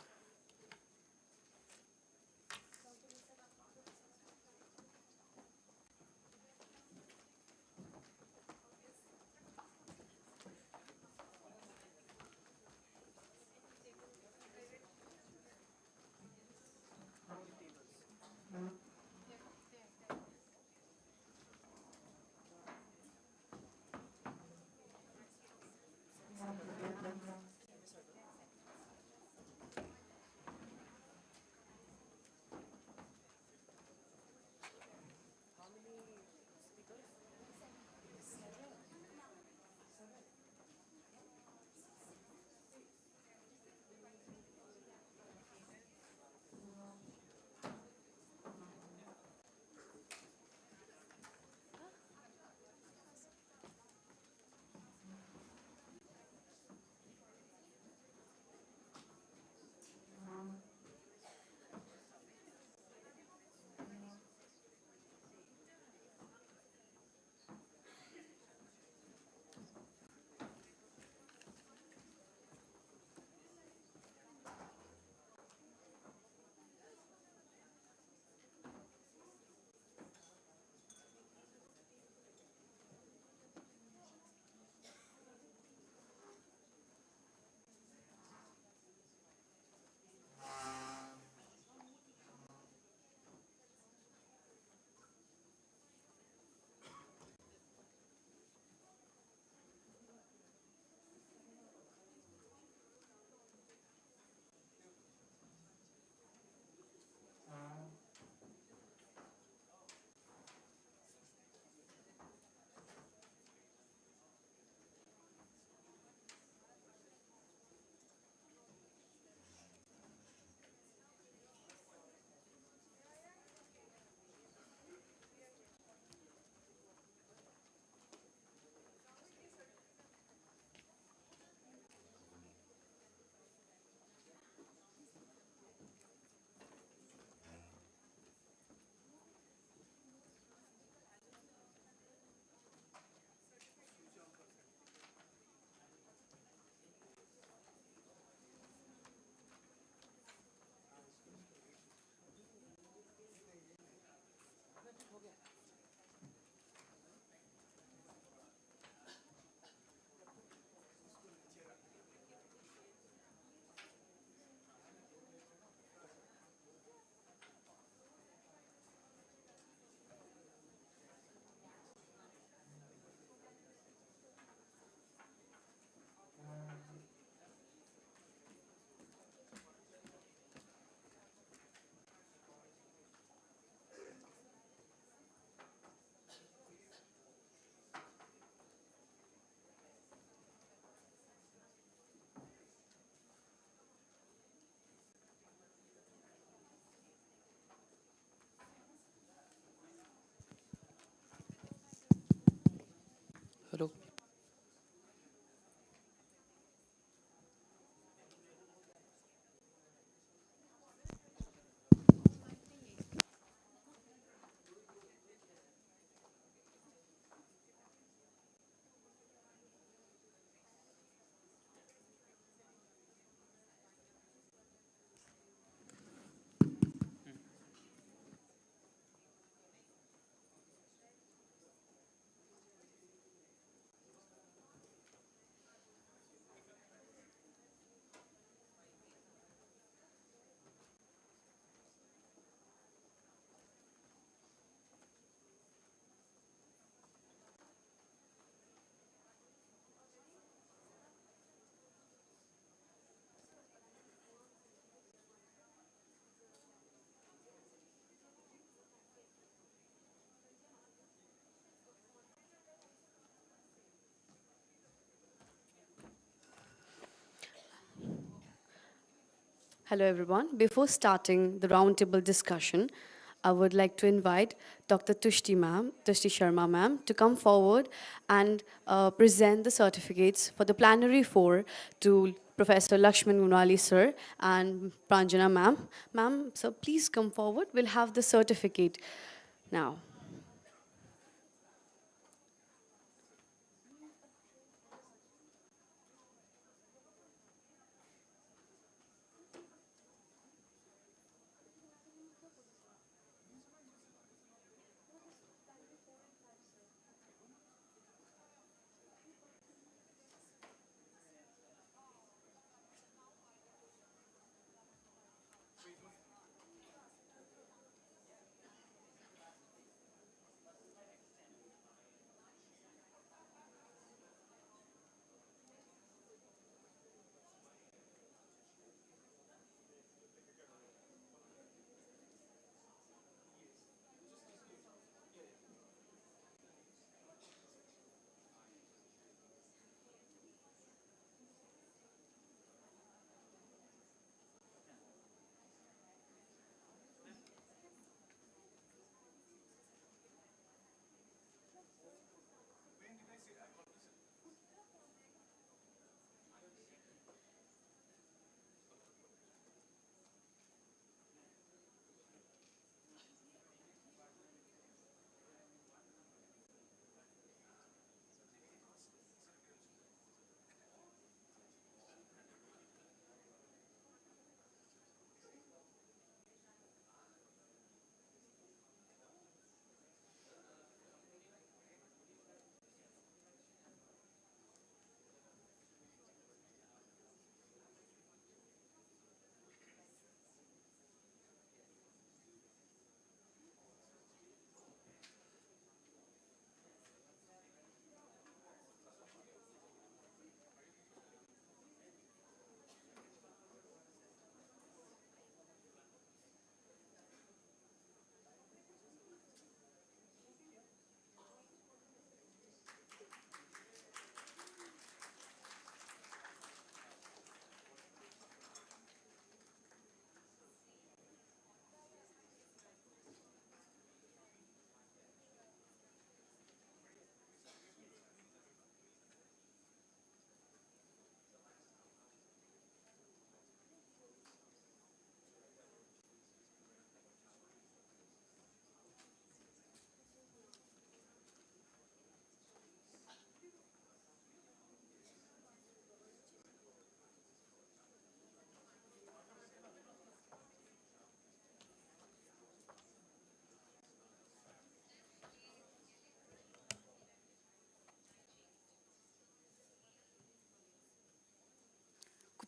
करो. Hello, everyone. Before starting the roundtable discussion, I would like to invite Dr. Tushti Sharma ma'am, to come forward and present the certificates for the plenary 4 to Professor Lakshman Gunwali sir and Pranjana ma'am. Ma'am, so please come forward. We'll have the certificate now.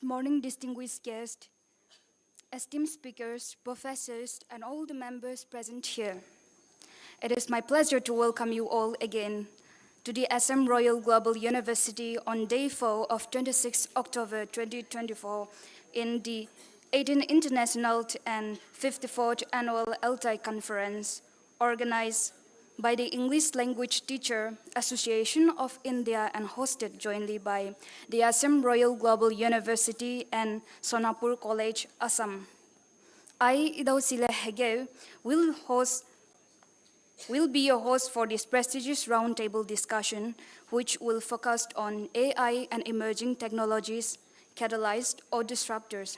Good morning, distinguished guests, esteemed speakers, professors, and all the members present here. It is my pleasure to welcome you all again to the Assam Royal Global University on Day 4 of 26 October 2024 in the 18th International and 54th Annual ELTAI Conference, organized by the English Language Teacher Association of India and hosted jointly by the Assam Royal Global University and Sonapur College, Assam. I, Idausila Hege, will host will be your host for this prestigious roundtable discussion, which will focus on AI and emerging technologies, catalyzed or disruptors,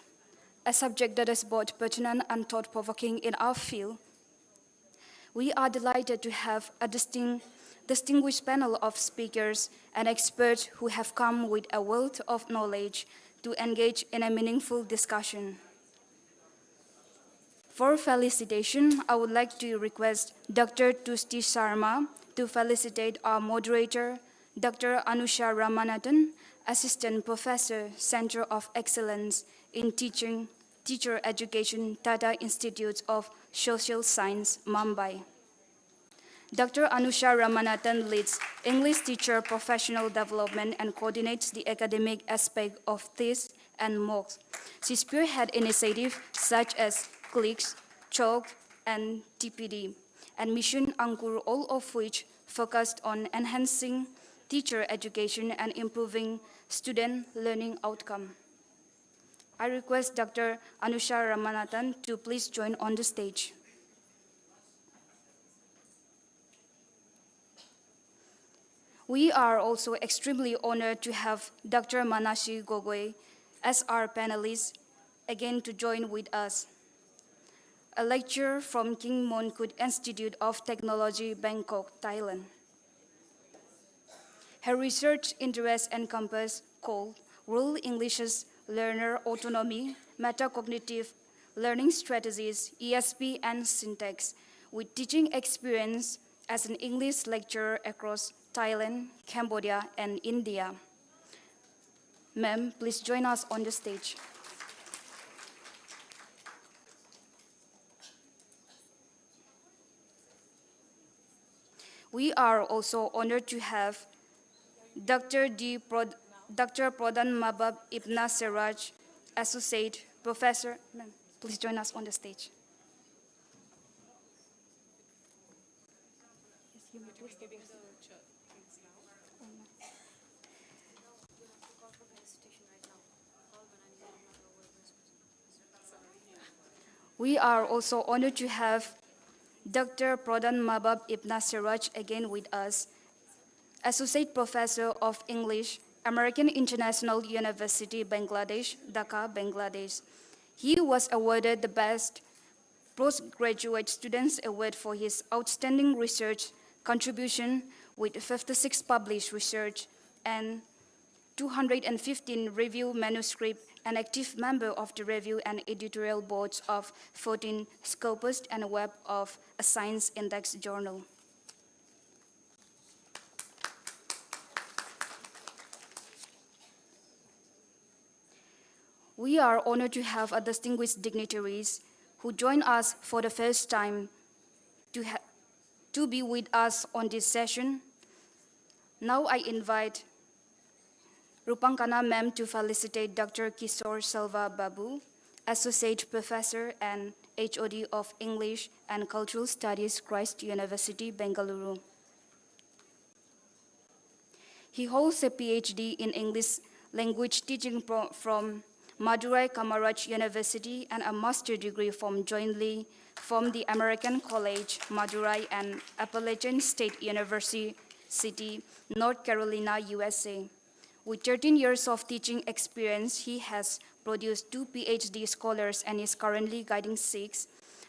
a subject that is both pertinent and thought-provoking in our field. We are delighted to have a distinguished panel of speakers and experts who have come with a wealth of knowledge to engage in a meaningful discussion. For felicitation, I would like to request Dr. Tusti Sharma to felicitate our moderator, Dr. Anusha Ramanathan, Assistant Professor, Center of Excellence in Teacher Education, Tata Institute of Social Science, Mumbai. Dr. Anusha Ramanathan leads English teacher professional development and coordinates the academic aspect of this and MOOCs. She spearhead initiatives such as CLICS, CHOK, and TPD, and Mission Ankur, all of which focused on enhancing teacher education and improving student learning outcome. I request Dr. Anusha Ramanathan to please join on the stage. We are also extremely honored to have Dr. Manashi Gogoi as our panelist again to join with us. A lecturer from King Mongkut Institute of Technology, Bangkok, Thailand. Her research interests encompass called Rural English's Learner Autonomy, Metacognitive Learning Strategies, ESP, and Syntax, with teaching experience as an English lecturer across Thailand, Cambodia, and India. Ma'am, please join us on the stage. We are also honored to have Dr. Pradhan Mabab Ibn Siraj, Associate Professor. Ma'am, please join us on the stage. We are also honored to have Dr. Pradhan Mabab Ibn Siraj again with us, Associate Professor of English, American International University, Bangladesh, Dhaka, Bangladesh. He was awarded the Best Postgraduate Students Award for his outstanding research contribution with 56 published research and 215 review manuscripts, an active member of the review and editorial boards of 14 Scopus and web of a science index journal. We are honored to have a distinguished dignitaries who join us for the first time to be with us on this session. Now I invite Rupankana Ma'am to felicitate Dr. Kishore Selva Babu, Associate Professor and HOD of English and Cultural Studies, Christ University, Bengaluru. He holds a PhD in English language teaching from Madurai Kamaraj University and a master's degree jointly from the American College, Madurai, and Appalachian State University, North Carolina, USA. With 13 years of teaching experience, he has produced 2 PhD scholars and is currently guiding 6.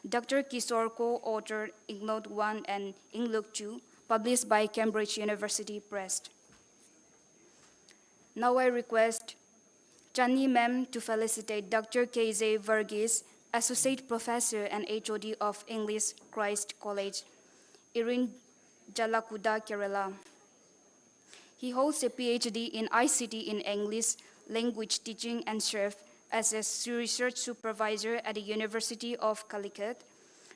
Dr. Kishore co-authored Inglot 1 and Inglot 2, published by Cambridge University Press. Now I request Chani Ma'am to felicitate Dr. K.J. Verghese, Associate Professor and HOD of English, Christ College, Irin Jalakuda, Kerala. He holds a PhD in ICT in English language teaching and served as a research supervisor at the University of Calicut.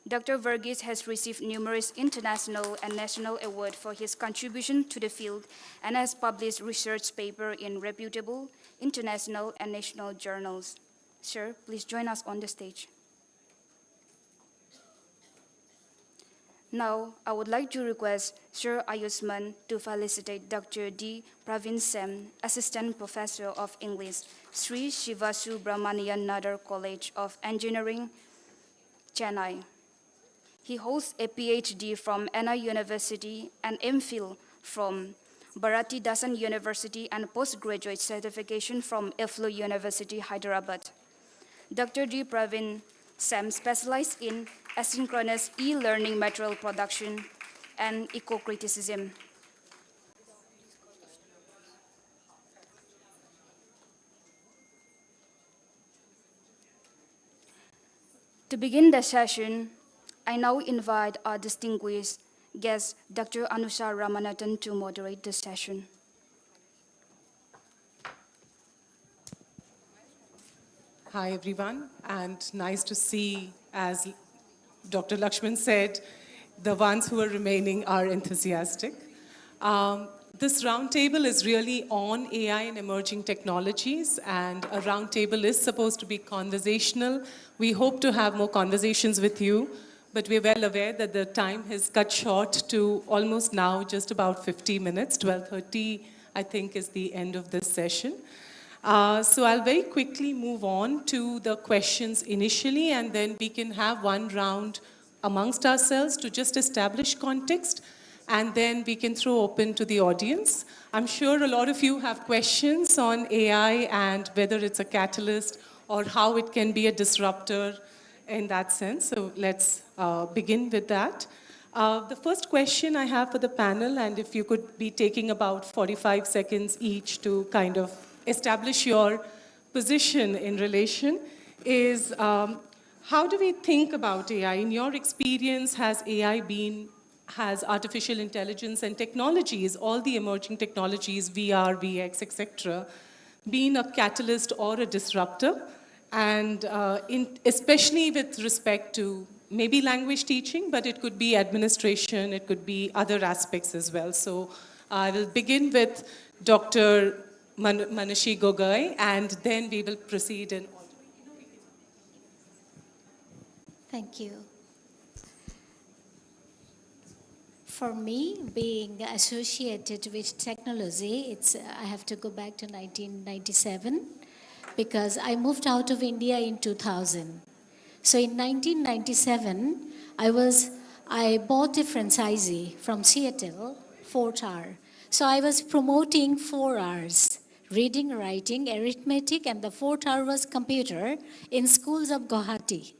Dr. Verghese has received numerous international and national awards for his contribution to the field and has published research papers in reputable international and national journals. Sir, please join us on the stage. Now, I would like to request Sir Ayushman to felicitate Dr. D. Pravin Sem, Assistant Professor of English, Sri Shivasu Brahmanian Nadar College of Engineering, Chennai. He holds a PhD from Anna University and MPhil from Bharati Dasan University and postgraduate certification from Evloing University, Hyderabad. Dr. D. Pravin Sam specialized in asynchronous e-learning material production and eco-criticism. To begin the session, I now invite our distinguished guest, Dr. Anusha Ramanathan, to moderate the session. Hi, everyone, and nice to see, as Dr. Lakshman said, the ones who are remaining are enthusiastic. This roundtable is really on AI and emerging technologies, and a roundtable is supposed to be conversational. We hope to have more conversations with you, but we're well aware that the time has cut short to almost now just about 50 minutes. 12:30, I think, is the end of this session. So I'll very quickly move on to the questions initially, and then we can have one round amongst ourselves to just establish context, and then we can throw open to the audience. I'm sure a lot of you have questions on AI and whether it's a catalyst or how it can be a disruptor in that sense. So let's begin with that. The first question I have for the panel, and if you could be taking about 45 seconds each to kind of establish your position in relation, is how do we think about AI? In your experience, has artificial intelligence and technologies, all the emerging technologies, VR, VX, etc., been a catalyst or a disruptor? And especially with respect to maybe language teaching, but it could be administration, it could be other aspects as well. So I will begin with Dr. Manashi Gogoi, and then we will proceed in. Thank you. For me, being associated with technology, I have to go back to 1997 because I moved out of India in 2000. So in 1997, I bought a franchisee from Seattle, 4-hour. So I was promoting 4 hours, reading, writing, arithmetic, and the 4th hour was computer in schools of Guwahati.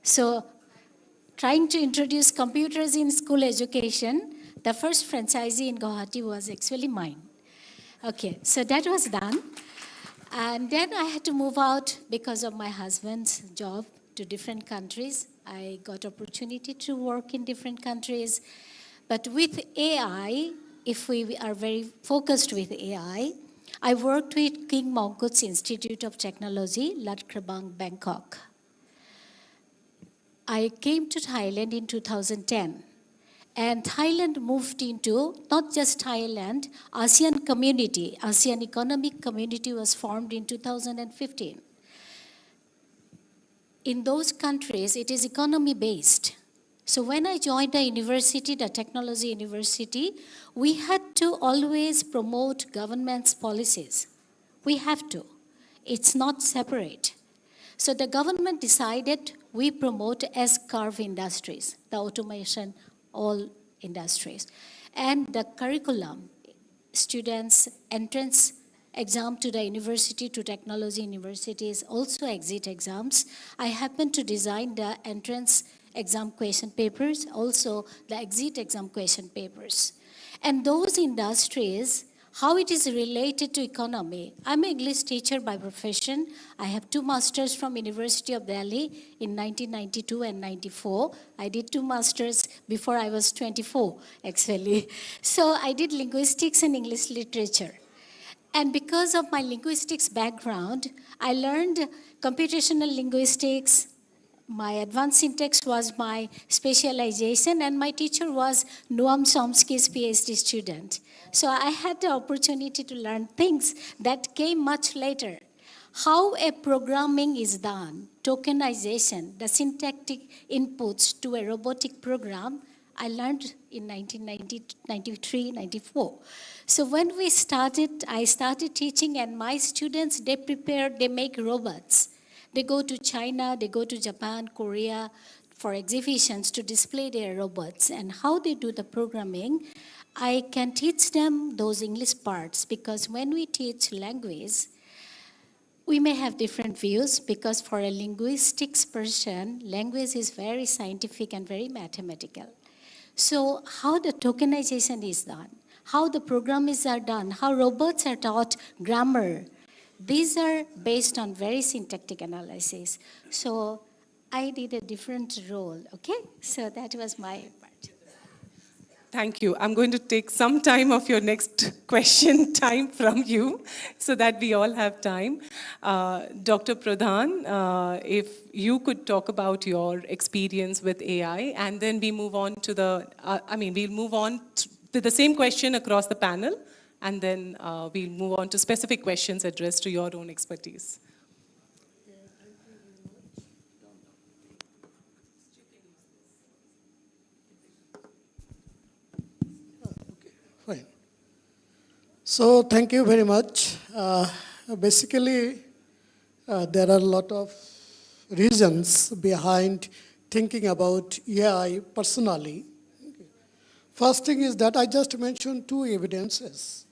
So trying to introduce computers in school education, the first franchisee in Guwahati was actually mine. Okay, so that was done. And then I had to move out because of my husband's job to different countries. I got opportunity to work in different countries. But with AI, if we are very focused with AI, I worked with King Mongkut's Institute of Technology, Lat Krabang, Bangkok. I came to Thailand in 2010, and Thailand moved into, not just Thailand, ASEAN community. ASEAN Economic Community was formed in 2015. In those countries, it is economy-based. So when I joined the university, the technology university, we had to always promote government's policies. We have to. It's not separate. So the government decided we promote S-curve industries, the automation, all industries. And the curriculum, students' entrance exam to the university, to technology universities, also exit exams. I happened to design the entrance exam question papers, also the exit exam question papers. And those industries, how it is related to economy. I'm an English teacher by profession. I have 2 masters from University of Delhi in 1992 and 94. I did 2 masters before I was 24, actually. So I did linguistics and English literature. And because of my linguistics background, I learned computational linguistics. My advanced syntax was my specialization, and my teacher was Noam Chomsky's PhD student. So I had the opportunity to learn things that came much later. How a programming is done, tokenization, the syntactic inputs to a robotic program, I learned in 1993, 94. So when I started teaching, and my students, they make robots. They go to China, they go to Japan, Korea for exhibitions to display their robots and how they do the programming, I can teach them those English parts, because when we teach language, we may have different views, because for a linguistics person, language is very scientific and very mathematical. So how the tokenization is done, how the programs are done, how robots are taught grammar, these are based on very syntactic analysis. So I did a different role, okay? So that was my part. Thank you. I'm going to take some time of your next question time from you so that we all have time. Dr. Pradhan, if you could talk about your experience with AI, and then we move on to we'll move on to the same question across the panel, and then we'll move on to specific questions addressed to your own expertise. Fine. So thank you very much. Basically, there are a lot of reasons behind thinking about AI personally. First thing is that I just mentioned two evidences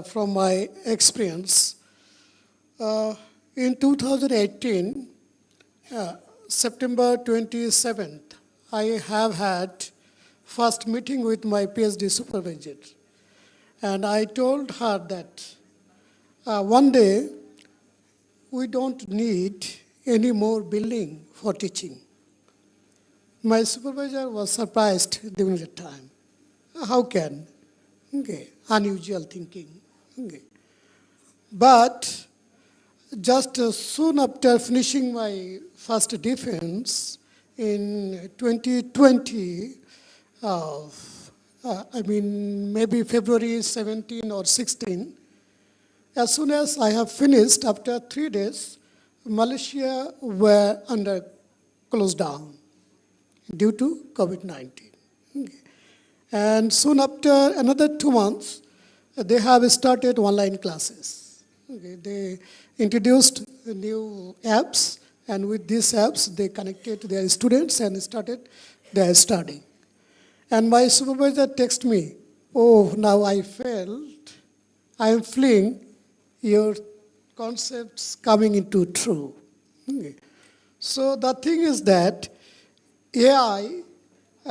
from my experience. In 2018, September 27th, I have had first meeting with my PhD supervisor. And I told her that one day we don't need any more building for teaching. My supervisor was surprised during the time. How can? Okay, unusual thinking. Okay. But just soon after finishing my first defense in 2020, maybe February 17 or 16, as soon as I have finished, after 3 days, Malaysia were under closed down due to COVID-19. Okay. And soon after another 2 months, they have started online classes. Okay. They introduced new apps, and with these apps, they connected their students and started their study. And my supervisor texted me, "Oh, now I am feeling your concepts coming into true." Okay. So the thing is that AI,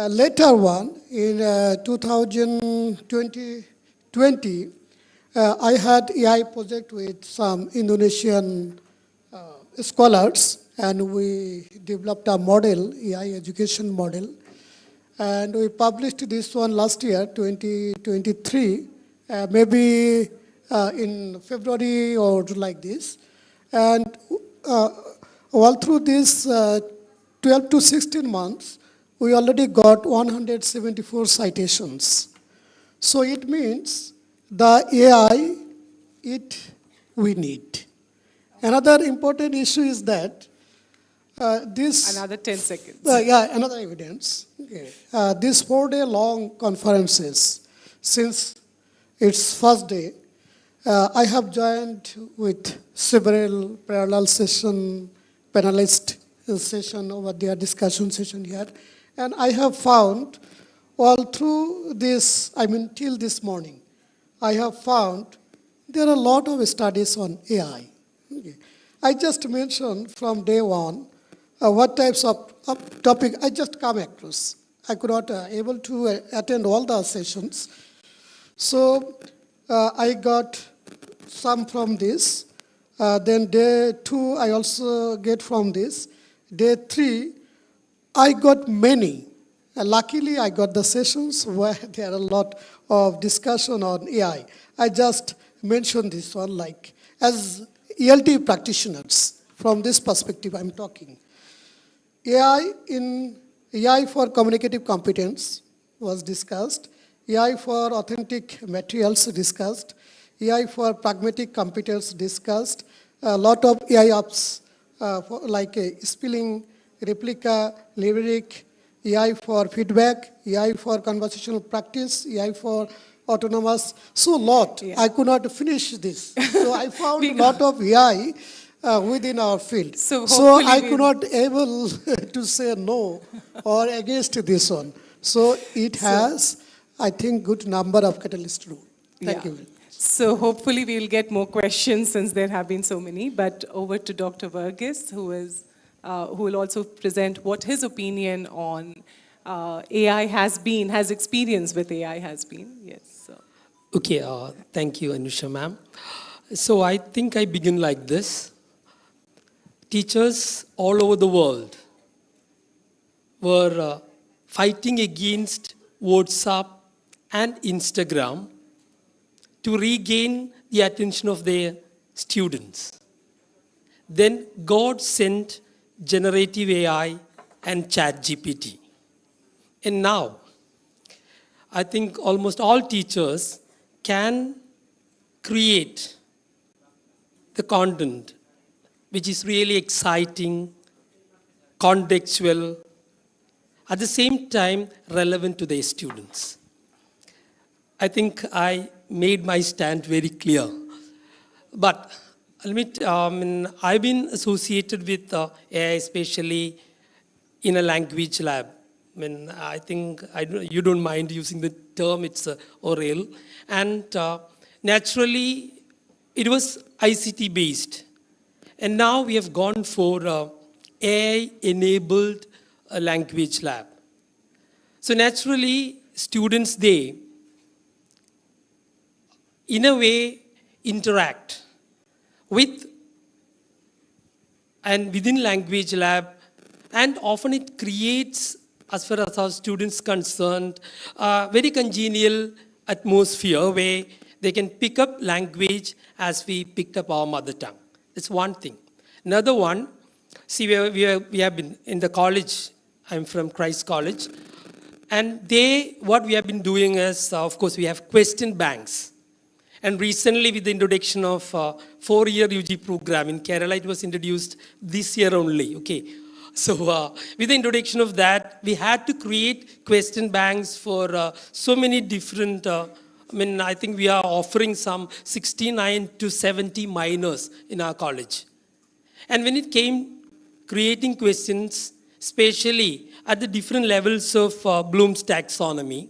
later one, in 2020, I had AI project with some Indonesian scholars, and we developed a model, AI education model. And we published this one last year, 2023, maybe in February or like this. And all through this 12 to 16 months, we already got 174 citations. So it means the AI, we need. Another important issue is that Another 10 seconds. Another evidence. Okay. These 4-day-long conferences, since its first day, I have joined with several parallel session, panelist session over there, discussion session here, and I have found all through this, till this morning, I have found there are a lot of studies on AI. Okay. I just mentioned from day one what types of topic I just come across. I could not able to attend all the sessions. So I got some from this. Then day 2, I also get from this. Day 3, I got many. Luckily, I got the sessions where there are a lot of discussion on AI. I just mentioned this one, like as ELTAI practitioners, from this perspective I'm talking. AI for communicative competence was discussed, AI for authentic materials discussed, AI for pragmatic competence discussed, a lot of AI apps like spelling, replica, lyric, AI for feedback, AI for conversational practice, AI for autonomous, so lot. Yeah. I could not finish this. So I found a lot of AI within our field. So So hopefully I we'll- could not able to say no or against this one. So it has, I think, good number of catalyst rule. Thank Yeah. you. So hopefully we'll get more questions since there have been so many. But over to Dr. Varghese, who will also present what his opinion on AI has experience with AI has been. Yes. So. Okay, thank you, Anusha ma'am. So I think I begin like this. Teachers all over the world were fighting against WhatsApp and Instagram to regain the attention of their students. Then God sent generative AI and ChatGPT. And now, I think almost all teachers can create the content which is really exciting, contextual, at the same time relevant to their students. I think I made my stand very clear. But I've been associated with AI, especially in a language lab. I think you don't mind using the term, it's oral. And naturally, it was ICT based. And now we have gone for AI-enabled language lab. So naturally, students, they, in a way, interact with and within language lab, and often it creates, as far as our students concerned, a very congenial atmosphere where they can pick up language as we picked up our mother tongue. That's one thing. Another one, see, we have been in the college. I'm from Christ College. And what we have been doing is, of course, we have question banks. And recently, with the introduction of 4-year UG program in Kerala, it was introduced this year only. Okay. So with the introduction of that, we had to create question banks for so many different, I think we are offering some 69 to 70 minors in our college. And when it came creating questions, especially at the different levels of Bloom's taxonomy,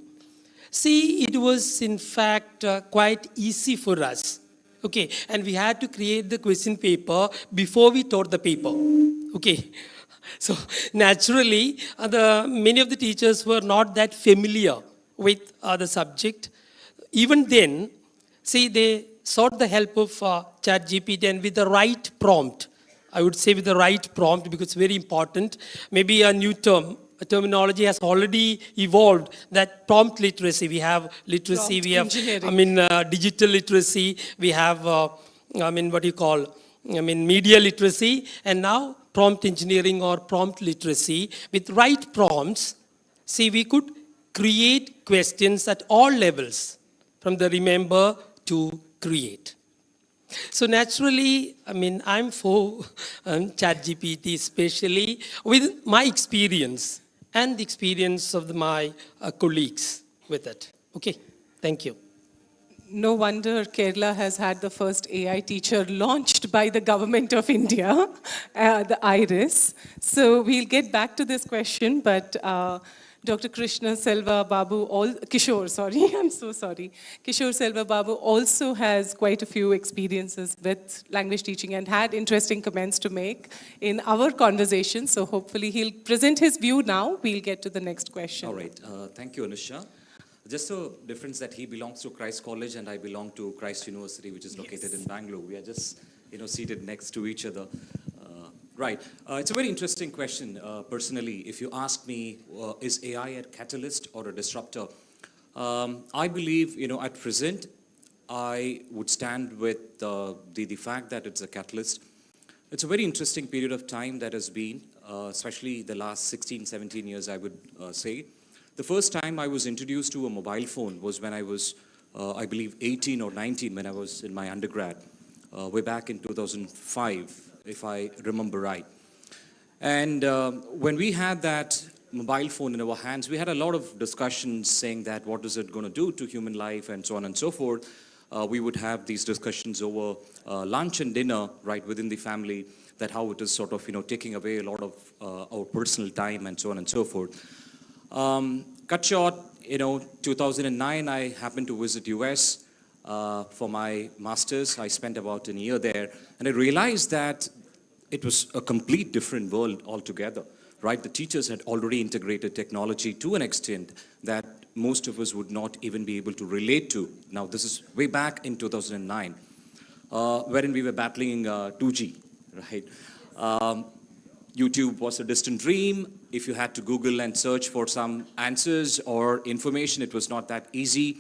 see, it was in fact quite easy for us. Okay, and we had to create the question paper before we taught the paper. Okay, so naturally, many of the teachers were not that familiar with the subject. Even then, see, they sought the help of ChatGPT, and with the right prompt, I would say with the right prompt, because it's very important. Maybe a new terminology has already evolved, that prompt literacy. We have literacy, Prompt we have, engineering. digital literacy, we have, media literacy, and now prompt engineering or prompt literacy. With right prompts, see, we could create questions at all levels, from the remember to create. So naturally, I'm for ChatGPT, especially with my experience and the experience of my colleagues with it. Okay, thank you. No wonder Kerala has had the first AI teacher launched by the government of India, the IRIS. So we'll get back to this question, but Dr. Krishna Selva Babu, Kishore Selva Babu also has quite a few experiences with language teaching and had interesting comments to make in our conversation. So hopefully he'll present his view now. We'll get to the next question. All right. Thank you, Anusha. Just a difference that he belongs to Christ College and I belong to Christ University, which is located in Bangalore. We are just, seated next to each other. Right. It's a very interesting question, personally. If you ask me, is AI a catalyst or a disruptor? I believe, at present, I would stand with the fact that it's a catalyst. It's a very interesting period of time that has been, especially the last 16, 17 years, I would say. The first time I was introduced to a mobile phone was when I was, I believe, 18 or 19, when I was in my undergrad, way back in 2005. If I remember right. And when we had that mobile phone in our hands, we had a lot of discussions saying that what is it going to do to human life and so on and so forth. we would have these discussions over lunch and dinner, right, within the family, that how it is sort of, taking away a lot of our personal time and so on and so forth. Cut short, 2009, I happened to visit US for my master's. I spent about a year there, and I realized that it was a complete different world altogether, right? The teachers had already integrated technology to an extent that most of us would not even be able to relate to. Now, this is way back in 2009, wherein we were battling 2G, right? YouTube was a distant dream. If you had to Google and search for some answers or information, it was not that easy.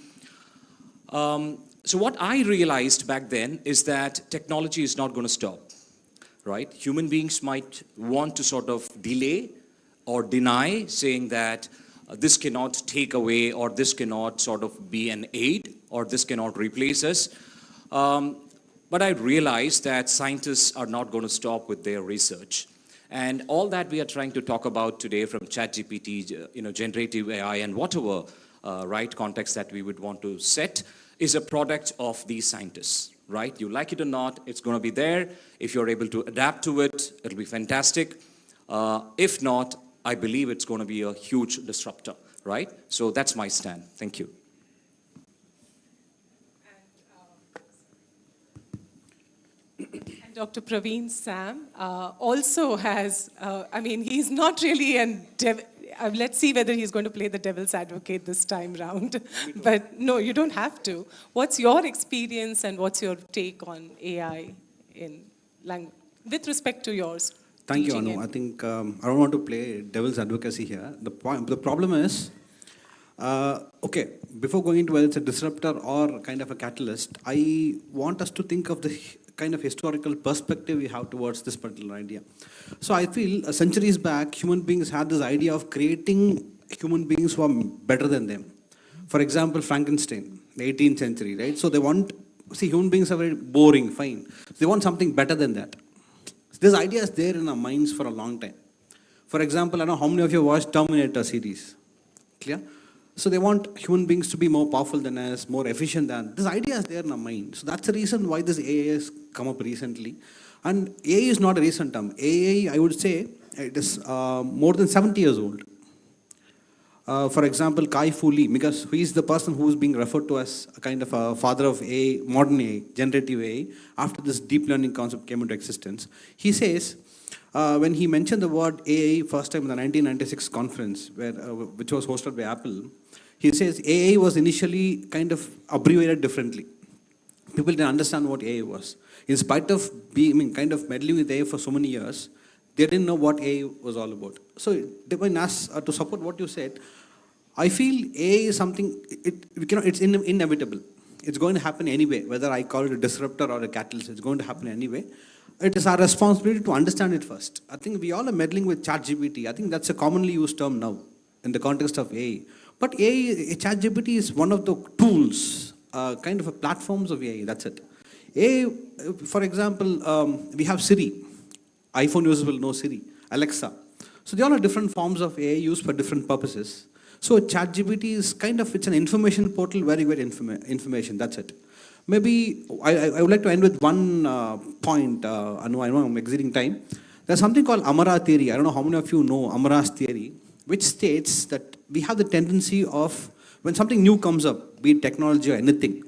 So what I realized back then is that technology is not going to stop, right? Human beings might want to sort of delay or deny, saying that this cannot take away, or this cannot sort of be an aid, or this cannot replace us. But I realized that scientists are not going to stop with their research. And all that we are trying to talk about today, from ChatGPT, generative AI, and whatever right context that we would want to set, is a product of these scientists, right? You like it or not, it's going to be there. If you're able to adapt to it, it'll be fantastic. If not, I believe it's going to be a huge disruptor, right? So that's my stand. Thank you. Dr. Praveen Sam also has, he's not really let's see whether he's going to play the devil's advocate this time round. But no, you don't have to. What's your experience and what's your take on AI in language, with respect to yours? Thank you, Anu. I think I don't want to play devil's advocacy here. The problem is, okay, before going into whether it's a disruptor or kind of a catalyst, I want us to think of the kind of historical perspective we have towards this particular idea. So I feel centuries back, human beings had this idea of creating human beings who are better than them. For example, Frankenstein, the 18th century, right? So they want, human beings are very boring, fine. They want something better than that. This idea is there in our minds for a long time. For example, I don't know how many of you watched Terminator series. Clear? So they want human beings to be more powerful than us, more efficient than. This idea is there in our mind. So that's the reason why this AI has come up recently. And AI is not a recent term. AI, I would say, it is more than 70 years old. For example, Kai-Fu Lee, because he is the person who is being referred to as a kind of a father of AI, modern AI, generative AI, after this deep learning concept came into existence. He says, when he mentioned the word AI first time in the 1996 conference, which was hosted by Apple, he says AI was initially kind of abbreviated differently. People didn't understand what AI was. In spite of kind of meddling with AI for so many years, they didn't know what AI was all about. So, to support what you said, I feel AI is something, it's inevitable. It's going to happen anyway, whether I call it a disruptor or a catalyst, it's going to happen anyway. It is our responsibility to understand it first. I think we all are meddling with ChatGPT. I think that's a commonly used term now in the context of AI. But ChatGPT is one of the tools, kind of a platforms of AI, that's it. AI, for example, we have Siri. iPhone users will know Siri, Alexa. So they all are different forms of AI used for different purposes. So ChatGPT is kind of, it's an information portal where you get information, that's it. Maybe I would like to end with one point. I know I'm exceeding time. There's something called Amara theory. I don't know how many of you know Amara's theory, which states that we have the tendency of, when something new comes up, be it technology or anything,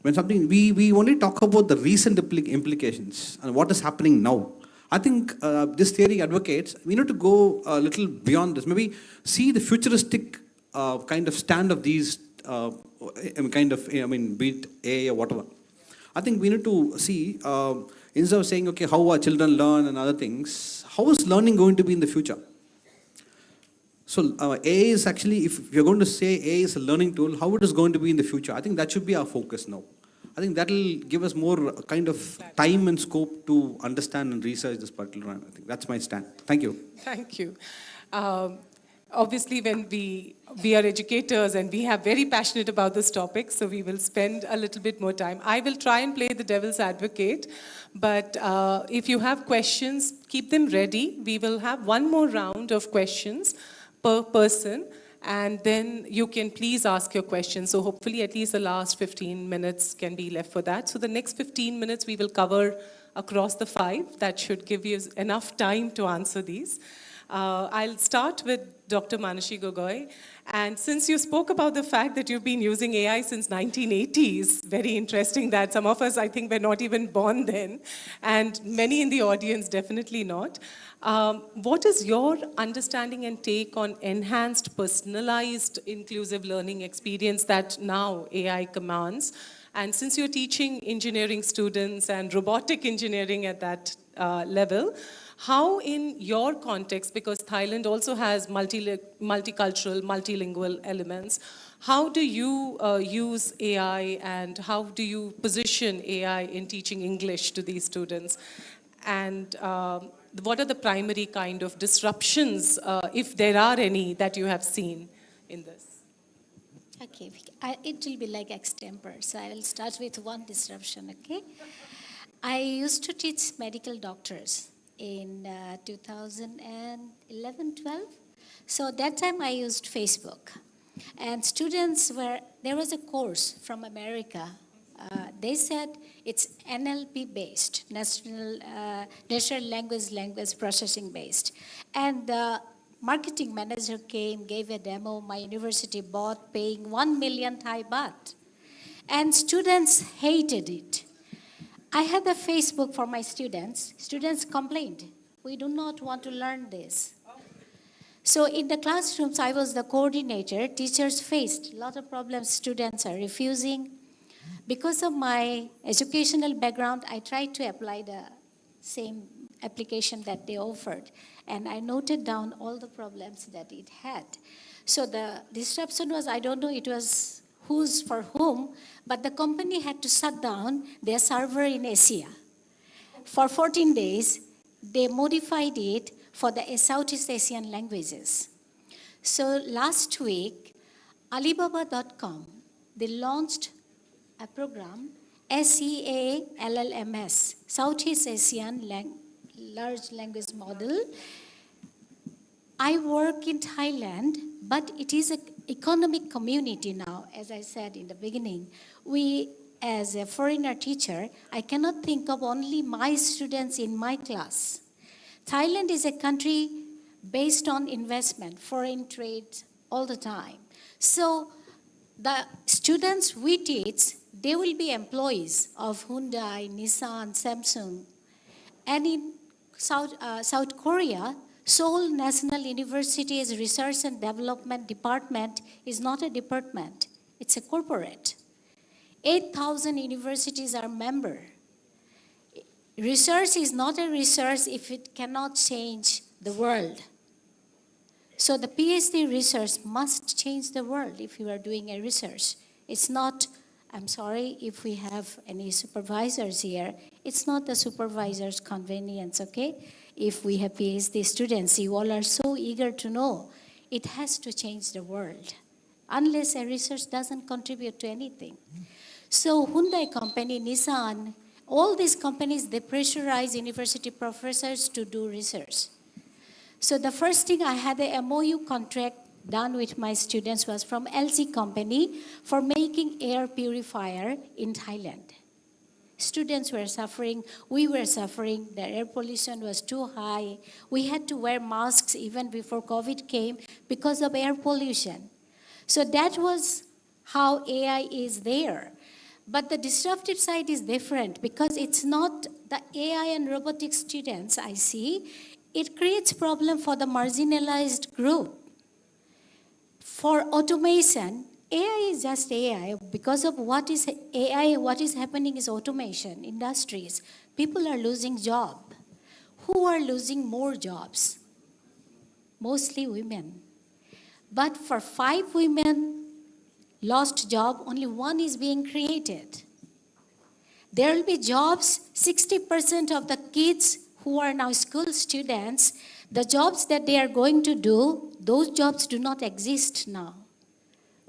when something, we only talk about the recent implications and what is happening now. I think this theory advocates, we need to go a little beyond this. Maybe see the futuristic kind of stand of these be it AI or whatever. I think we need to see, instead of saying, okay, how our children learn and other things, how is learning going to be in the future? So AI is actually, if you're going to say AI is a learning tool, how it is going to be in the future? I think that should be our focus now. I think that will give us more kind of time and scope to understand and research this particular one. I think that's my stand. Thank you. Thank you. Obviously, when we are educators and we are very passionate about this topic, so we will spend a little bit more time. I will try and play the devil's advocate, but if you have questions, keep them ready. We will have one more round of questions per person, and then you can please ask your questions. So hopefully at least the last 15 minutes can be left for that. So the next 15 minutes we will cover across the 5. That should give you enough time to answer these. I'll start with Dr. Manashi Gogoi. And since you spoke about the fact that you've been using AI since 1980s, very interesting that some of us, I think, were not even born then, and many in the audience definitely not. What is your understanding and take on enhanced, personalized, inclusive learning experience that now AI commands? And since you're teaching engineering students and robotic engineering at that level, how in your context, because Thailand also has multicultural, multilingual elements, how do you use AI and how do you position AI in teaching English to these students? And what are the primary kind of disruptions, if there are any, that you have seen in this? Okay, it will be like extemper. So I will start with one disruption, okay? I used to teach medical doctors in 2011-12. So that time I used Facebook. And students there was a course from America. They said it's NLP based, natural language processing based. And the marketing manager came, gave a demo, my university bought, paying 1 million Thai baht. And students hated it. I had a Facebook for my students. Students complained, we do not want to learn this. So in the classrooms, I was the coordinator. Teachers faced a lot of problems. Students are refusing. Because of my educational background, I tried to apply the same application that they offered. And I noted down all the problems that it had. So the disruption was, I don't know, it was who's for whom, but the company had to shut down their server in Asia. For 14 days, they modified it for the Southeast Asian languages. So last week, Alibaba.com, they launched a program, SEALLMS, Southeast Asian Large Language Model. I work in Thailand, but it is an economic community now, as I said in the beginning. We, as a foreigner teacher, I cannot think of only my students in my class. Thailand is a country based on investment, foreign trade all the time. So the students we teach, they will be employees of Hyundai, Nissan, Samsung. And in South Korea, Seoul National University's Research and Development Department is not a department, it's a corporate. 8,000 universities are member. Research is not a research if it cannot change the world. So the PhD research must change the world if you are doing a research. It's not, I'm sorry if we have any supervisors here, it's not the supervisor's convenience, okay? If we have PhD students, you all are so eager to know, it has to change the world. Unless a research doesn't contribute to anything. So Hyundai company, Nissan, all these companies, they pressurize university professors to do research. So the first thing, I had a MOU contract done with my students was from LG company for making air purifier in Thailand. Students were suffering, we were suffering, the air pollution was too high. We had to wear masks even before COVID came because of air pollution. So that was how AI is there. But the disruptive side is different because it's not the AI and robotics students I see. It creates problem for the marginalized group. For automation, AI is just AI. Because of what is AI, what is happening is automation, industries. People are losing jobs. Who are losing more jobs? Mostly women. But for 5 women lost job, only 1 is being created. There will be jobs, 60% of the kids who are now school students, the jobs that they are going to do, those jobs do not exist now.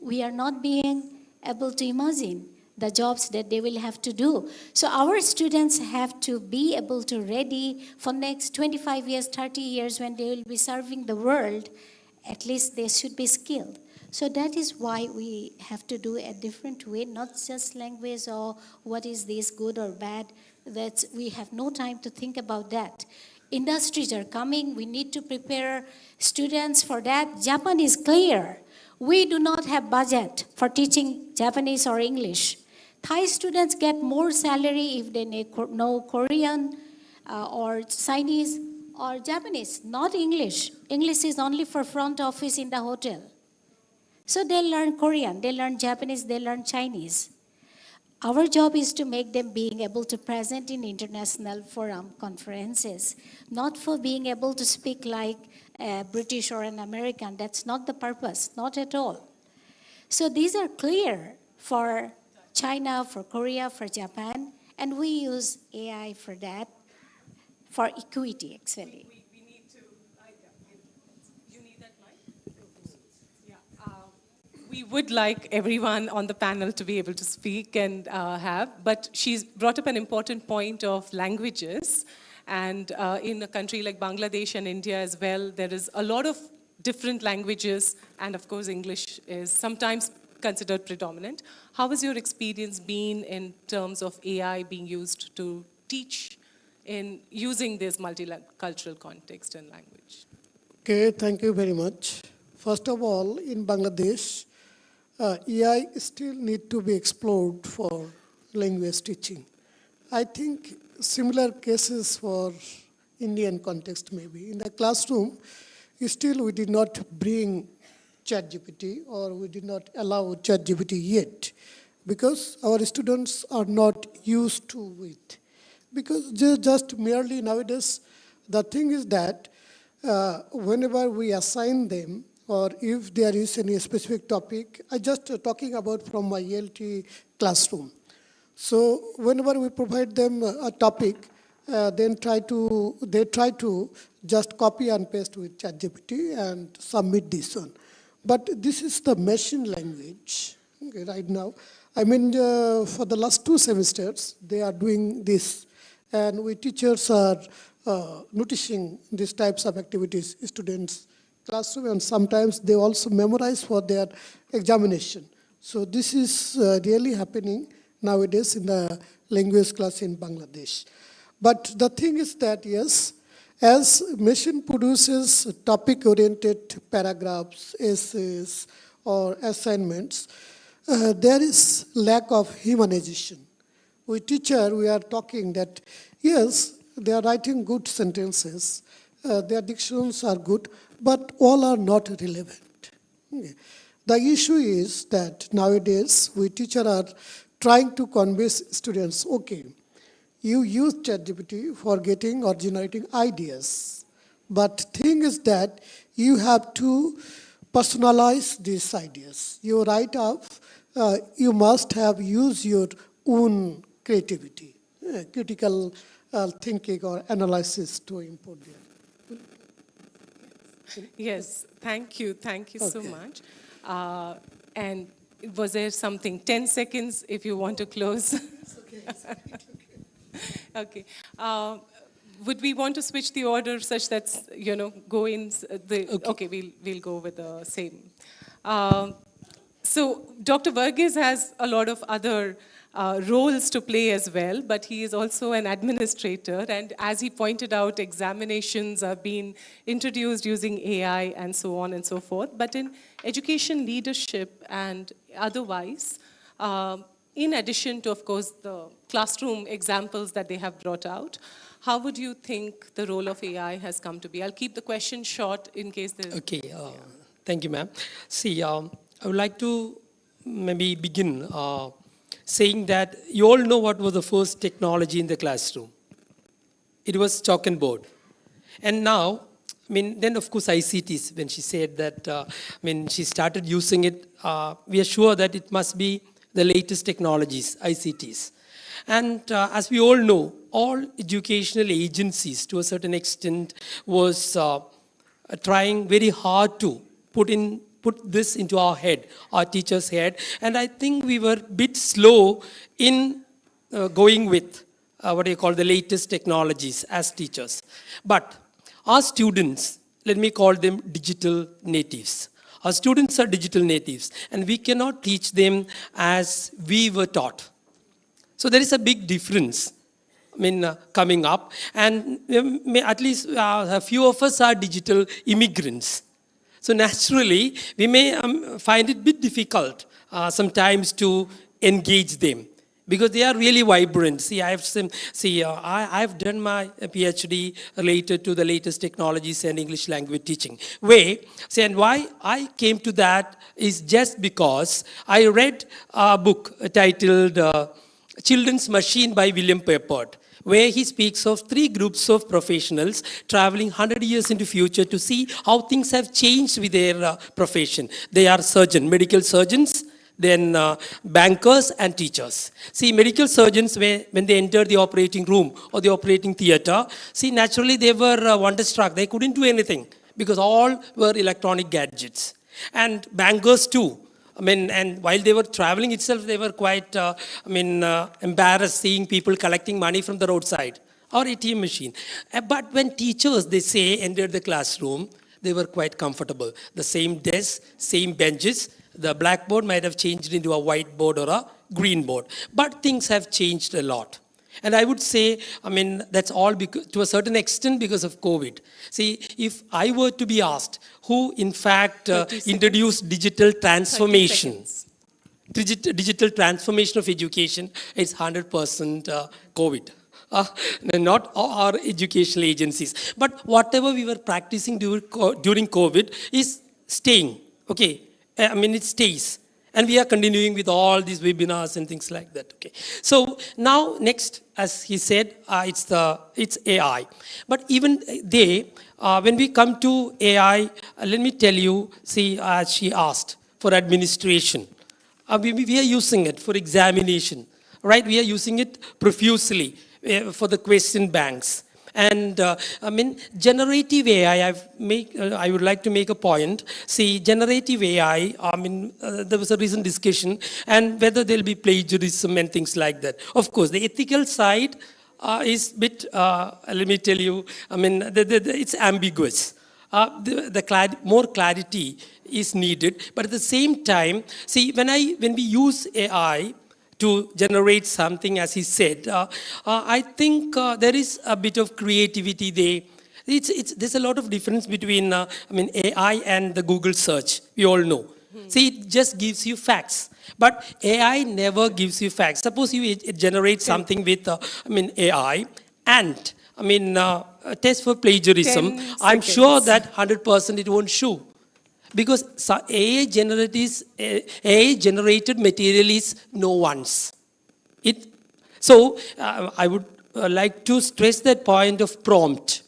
We are not being able to imagine the jobs that they will have to do. So our students have to be able to ready for next 25 years, 30 years when they will be serving the world, at least they should be skilled. So that is why we have to do a different way, not just language or what is this, good or bad. That we have no time to think about that. Industries are coming, we need to prepare students for that. Japan is clear. We do not have budget for teaching Japanese or English. Thai students get more salary if they know Korean or Chinese or Japanese, not English. English is only for front office in the hotel. So they learn Korean, they learn Japanese, they learn Chinese. Our job is to make them being able to present in international forum conferences, not for being able to speak like a British or an American. That's not the purpose, not at all. So these are clear for China, for Korea, for Japan, and we use AI for that, for equity actually. We would like everyone on the panel to be able to speak and but she's brought up an important point of languages. And in a country like Bangladesh and India as well, there is a lot of different languages, and of course English is sometimes considered predominant. How has your experience been in terms of AI being used to teach in using this multicultural context and language? Okay, thank you very much. First of all, in Bangladesh, AI still need to be explored for language teaching. I think similar cases for Indian context maybe. In the classroom, still we did not bring ChatGPT, or we did not allow ChatGPT yet, because our students are not used to it. Because just merely nowadays, the thing is that whenever we assign them, or if there is any specific topic, I just talking about from my ELT classroom. So whenever we provide them a topic, then they try to just copy and paste with ChatGPT and submit this one. But this is the machine language right now. I mean, for the last 2 semesters, they are doing this. And we teachers are noticing these types of activities, students' classroom, and sometimes they also memorize for their examination. So this is really happening nowadays in the language class in Bangladesh. But the thing is that, yes, as machine produces topic-oriented paragraphs, essays, or assignments, there is lack of humanization. With teacher, we are talking that, yes, they are writing good sentences, their dictions are good, but all are not relevant. Okay. The issue is that nowadays, we teachers are trying to convince students, okay, you use ChatGPT for getting or generating ideas. But thing is that you have to personalize these ideas. You write up, you must have used your own creativity, critical thinking or analysis to input there. Yes, thank you so much. And was there something, 10 seconds if you want to close? It's okay. Okay. Would we want to switch the order such that, go in okay, we'll go with the same. So Dr. Varghese has a lot of other roles to play as well, but he is also an administrator, and as he pointed out, examinations are being introduced using AI and so on and so forth. But in education leadership and otherwise, in addition to, of course, the classroom examples that they have brought out, how would you think the role of AI has come to be? I'll keep the question short in case there's... Okay, thank you, ma'am. See, I would like to maybe begin saying that you all know what was the first technology in the classroom. It was chalk and board. And now, then of course ICTs, when she said that, she started using it, we are sure that it must be the latest technologies, ICTs. And as we all know, all educational agencies to a certain extent was trying very hard to put this into our head, our teacher's head. And I think we were a bit slow in going with the latest technologies as teachers. But our students, let me call them digital natives, Our students are digital natives, and we cannot teach them as we were taught. So there is a big difference, coming up, and at least a few of us are digital immigrants. So naturally, we may find it a bit difficult sometimes to engage them, because they are really vibrant. See, I've done my PhD related to the latest technologies and English language teaching. And why I came to that is just because I read a book titled Children's Machine by William Peppard, where he speaks of 3 groups of professionals traveling 100 years into future to see how things have changed with their profession. They are medical surgeons, then bankers and teachers. See, medical surgeons, when they entered the operating room or the operating theater, naturally they were wonderstruck. They couldn't do anything because all were electronic gadgets. And bankers too. And while they were traveling itself, they were quite, embarrassed seeing people collecting money from the roadside or ATM machine. But when teachers, they say, entered the classroom, they were quite comfortable. The same desk, same benches. The blackboard might have changed into a whiteboard or a green board. But things have changed a lot. And I would say, that's all to a certain extent because of COVID. See, if I were to be asked who, in fact, introduced digital transformation, digital transformation of education, it's 100% COVID. Not our educational agencies. But whatever we were practicing during COVID is staying. Okay, it stays. And we are continuing with all these webinars and things like that. Okay. So now next, as he said, it's AI. But even when we come to AI, let me tell you, as she asked, for administration. We are using it for examination, right? We are using it profusely for the question banks. And generative AI, I would like to make a point. See, generative AI, there was a recent discussion and whether there'll be plagiarism and things like that. Of course, the ethical side is a bit, let me tell you, it's ambiguous. More clarity is needed. But at the same time, see, when we use AI, to generate something, as he said, I think there is a bit of creativity there. There's a lot of difference between AI and the Google search. We all know. See, it just gives you facts. But AI never gives you facts. Suppose you generate something with AI and test for plagiarism. I'm sure that 100% it won't show. Because AI-generated material is no one's. So I would like to stress that point of prompt.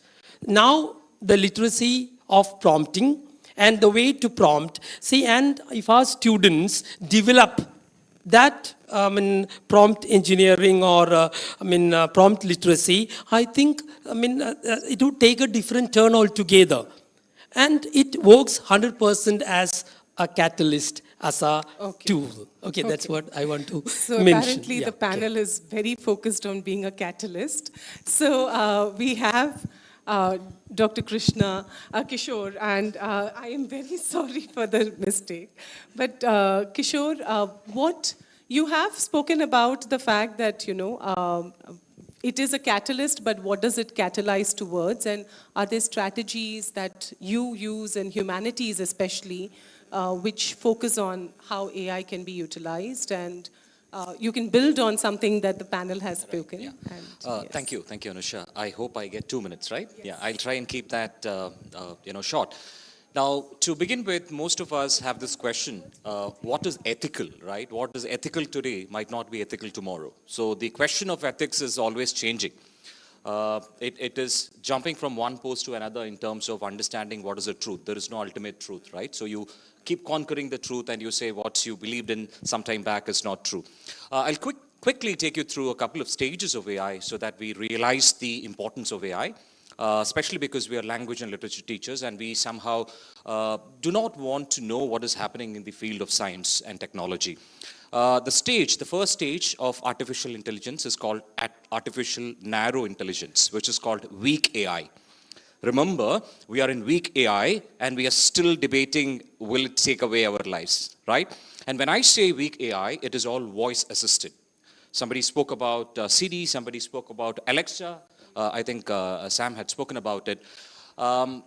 Now, the literacy of prompting and the way to prompt. And if our students develop that prompt engineering or prompt literacy, I think it would take a different turn altogether. And it works 100% as a catalyst, as a tool. Okay, that's what I want to mention. Apparently the panel is very focused on being a catalyst. So we have Dr. Kishore, and I am very sorry for the mistake. But Kishore, what you have spoken about the fact that, it is a catalyst, but what does it catalyze towards? And are there strategies that you use, and humanities especially, which focus on how AI can be utilized? And you can build on something that the panel has spoken. Yeah. And, Thank you, Anusha. I hope I get 2 minutes, right? Yes. Yeah, I'll try and keep that short. Now, to begin with, most of us have this question, what is ethical, right? What is ethical today might not be ethical tomorrow. So the question of ethics is always changing. It is jumping from one post to another in terms of understanding what is the truth. There is no ultimate truth, right? So you keep conquering the truth and you say what you believed in some time back is not true. I'll quickly take you through a couple of stages of AI so that we realize the importance of AI. Especially because we are language and literature teachers and we somehow do not want to know what is happening in the field of science and technology. The first stage of artificial intelligence is called artificial narrow intelligence, which is called weak AI. Remember, we are in week AI and we are still debating, will it take away our lives, right? And when I say weak AI, it is all voice assisted. Somebody spoke about CD, somebody spoke about Alexa. I think Sam had spoken about it. Now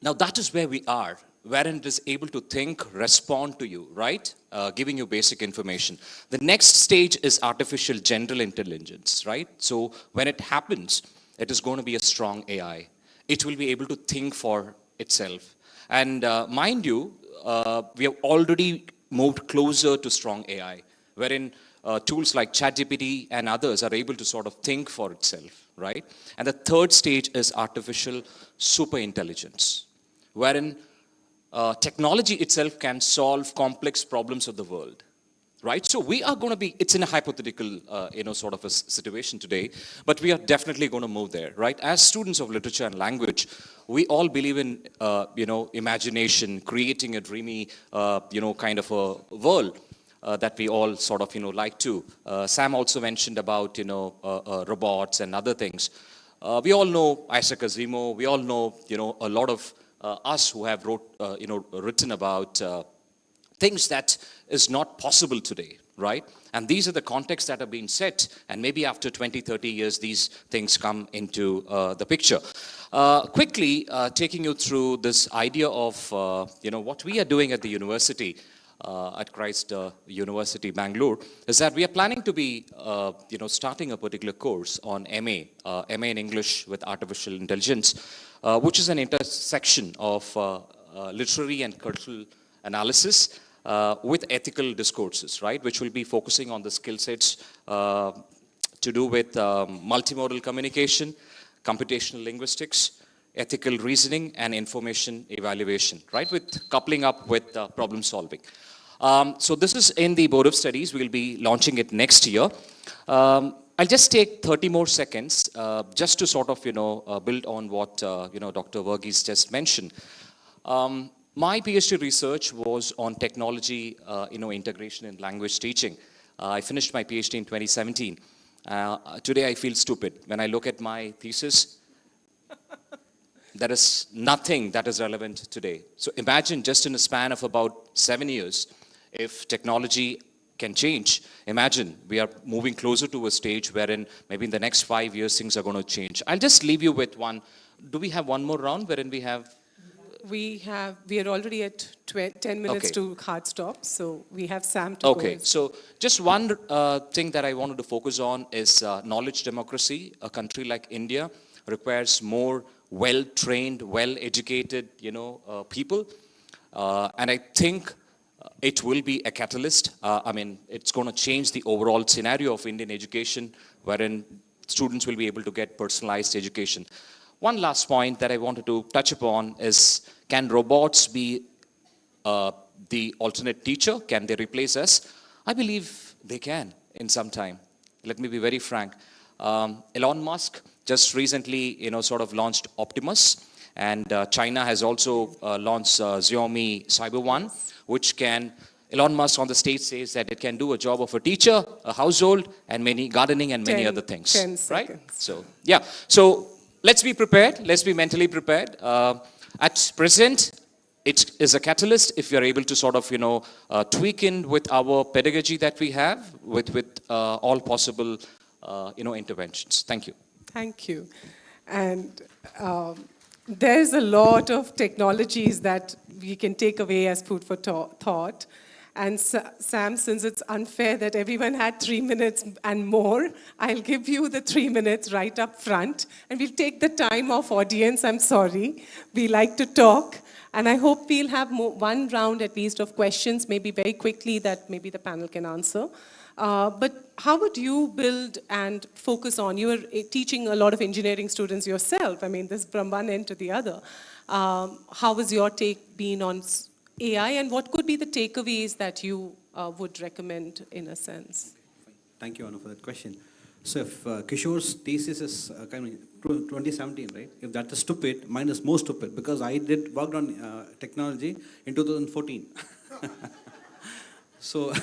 that is where we are, wherein it is able to think, respond to you, right? Giving you basic information. The next stage is artificial general intelligence, right? So when it happens, it is going to be a strong AI. It will be able to think for itself. And mind you, we have already moved closer to strong AI, wherein tools like ChatGPT and others are able to sort of think for itself, right? And the third stage is artificial superintelligence, wherein technology itself can solve complex problems of the world, right? So we are going to be, it's in a hypothetical, sort of a situation today, but we are definitely going to move there, right? As students of literature and language, we all believe in, imagination, creating a dreamy, kind of a world that we all sort of, like to. Sam also mentioned about, robots and other things. We all know Isaac Asimov. We all know, a lot of us who have written about things that is not possible today, right? And these are the contexts that have been set, and maybe after 20, 30 years, these things come into the picture. Quickly, taking you through this idea of, what we are doing at the university, at Christ University, Bangalore, is that we are planning to be, starting a particular course on MA in English with Artificial Intelligence, which is an intersection of literary and cultural analysis with ethical discourses, right, which will be focusing on the skill sets to do with multimodal communication, computational linguistics, ethical reasoning, and information evaluation, right, with coupling up with problem solving. So this is in the Board of Studies. We'll be launching it next year. I'll just take 30 more seconds just to sort of, build on what, Dr. Verghese just mentioned. My PhD research was on technology, integration in language teaching. I finished my PhD in 2017. Today I feel stupid. When I look at my thesis, there is nothing that is relevant today. So imagine just in a span of about 7 years, if technology can change, imagine we are moving closer to a stage wherein maybe in the next 5 years things are going to change. I'll just leave you with one. Do we have one more round wherein we have? We are already at 10 minutes to hard stop, so we have Sam to go. Okay, so just one thing that I wanted to focus on is knowledge democracy. A country like India requires more well-trained, well-educated, people. And I think it will be a catalyst. It's going to change the overall scenario of Indian education, wherein students will be able to get personalized education. One last point that I wanted to touch upon is, can robots be the alternate teacher? Can they replace us? I believe they can in some time. Let me be very frank. Elon Musk just recently, sort of launched Optimus, and China has also launched Xiaomi Cyber One, which can, Elon Musk on the stage says that it can do a job of a teacher, a household, and many gardening and many other things. 10 right? seconds. So, yeah. So let's be prepared. Let's be mentally prepared. At present, it is a catalyst if you're able to sort of, tweak in with our pedagogy that we have with all possible, interventions. Thank you. Thank you. And there's a lot of technologies that we can take away as food for thought. And Sam, since it's unfair that everyone had 3 minutes and more, I'll give you the 3 minutes right up front. And we'll take the time of audience, I'm sorry. We like to talk. And I hope we'll have one round at least of questions, maybe very quickly, that maybe the panel can answer. But how would you build and focus on, you are teaching a lot of engineering students yourself, this is from one end to the other. How has your take been on AI, and what could be the takeaways that you would recommend in a sense? Thank you, Anna, for that question. So if Kishore's thesis is kind of 2017, right? If that is stupid, mine is more stupid because I worked on technology in 2014. So,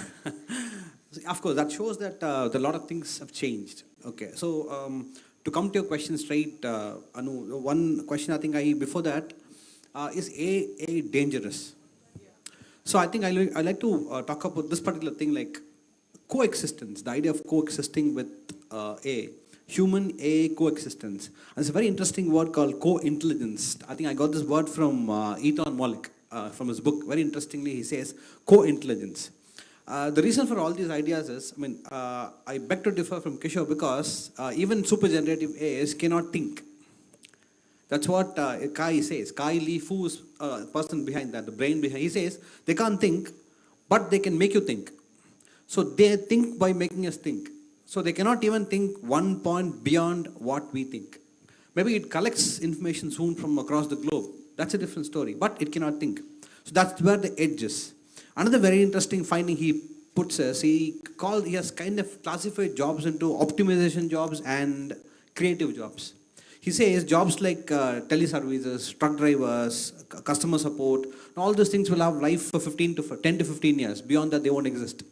of course, that shows that a lot of things have changed. Okay, so to come to your question straight, Anu, one question I think before that, is AI dangerous? So I think I like to talk about this particular thing, like coexistence, the idea of coexisting with AI, human AI coexistence. And it's a very interesting word called co-intelligence. I think I got this word from Ethan Mollick, from his book. Very interestingly, he says co-intelligence. The reason for all these ideas is, I beg to differ from Kishore because even super generative AIs cannot think. That's what Kai says. Kai Li Fu is the person behind that, the brain behind. He says they can't think, but they can make you think. So they think by making us think. So they cannot even think one point beyond what we think. Maybe it collects information soon from across the globe. That's a different story, but it cannot think. So that's where the edge is. Another very interesting finding he puts is, he has kind of classified jobs into optimization jobs and creative jobs. He says jobs like teleservices, truck drivers, customer support, all those things will have life for 10 to 15 years. Beyond that, they won't exist.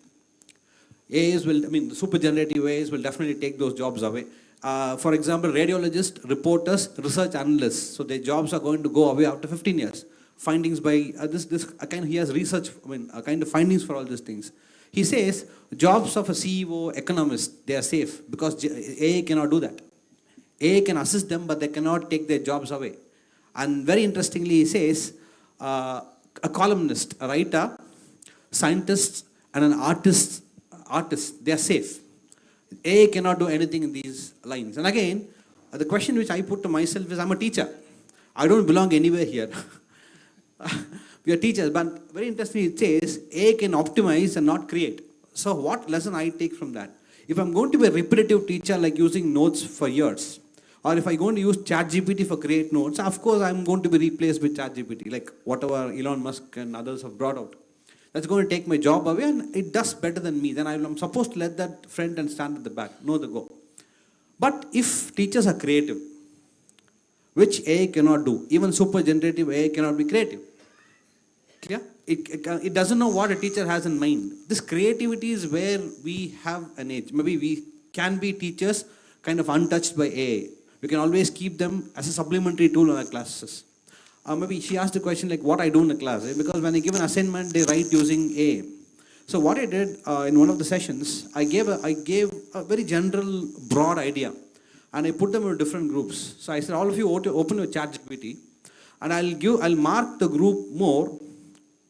AIs will, the super generative AIs will definitely take those jobs away. For example, radiologists, reporters, research analysts. So their jobs are going to go away after 15 years. Findings by he has research, a kind of findings for all these things. He says jobs of a CEO, economist, they are safe because AI cannot do that. AI can assist them, but they cannot take their jobs away. And very interestingly, he says a columnist, a writer, scientist, and an artist, they are safe. AI cannot do anything in these lines. And again, the question which I put to myself is, I'm a teacher. I don't belong anywhere here. We are teachers, but very interestingly it says AI can optimize and not create. So what lesson I take from that? If I'm going to be a repetitive teacher, like using notes for years, or if I'm going to use ChatGPT for create notes, of course I'm going to be replaced with ChatGPT, like whatever Elon Musk and others have brought out. That's going to take my job away, and it does better than me. Then I'm supposed to let that friend and stand at the back. No, the go. But if teachers are creative, which AI cannot do, even super generative AI cannot be creative. Clear? It doesn't know what a teacher has in mind. This creativity is where we have an edge. Maybe we can be teachers kind of untouched by AI. We can always keep them as a supplementary tool in our classes. Maybe she asked a question like what I do in the class, because when I give an assignment, they write using AI. So what I did in one of the sessions, I gave a very general, broad idea, and I put them in different groups. So I said, all of you open your ChatGPT, and I'll mark the group more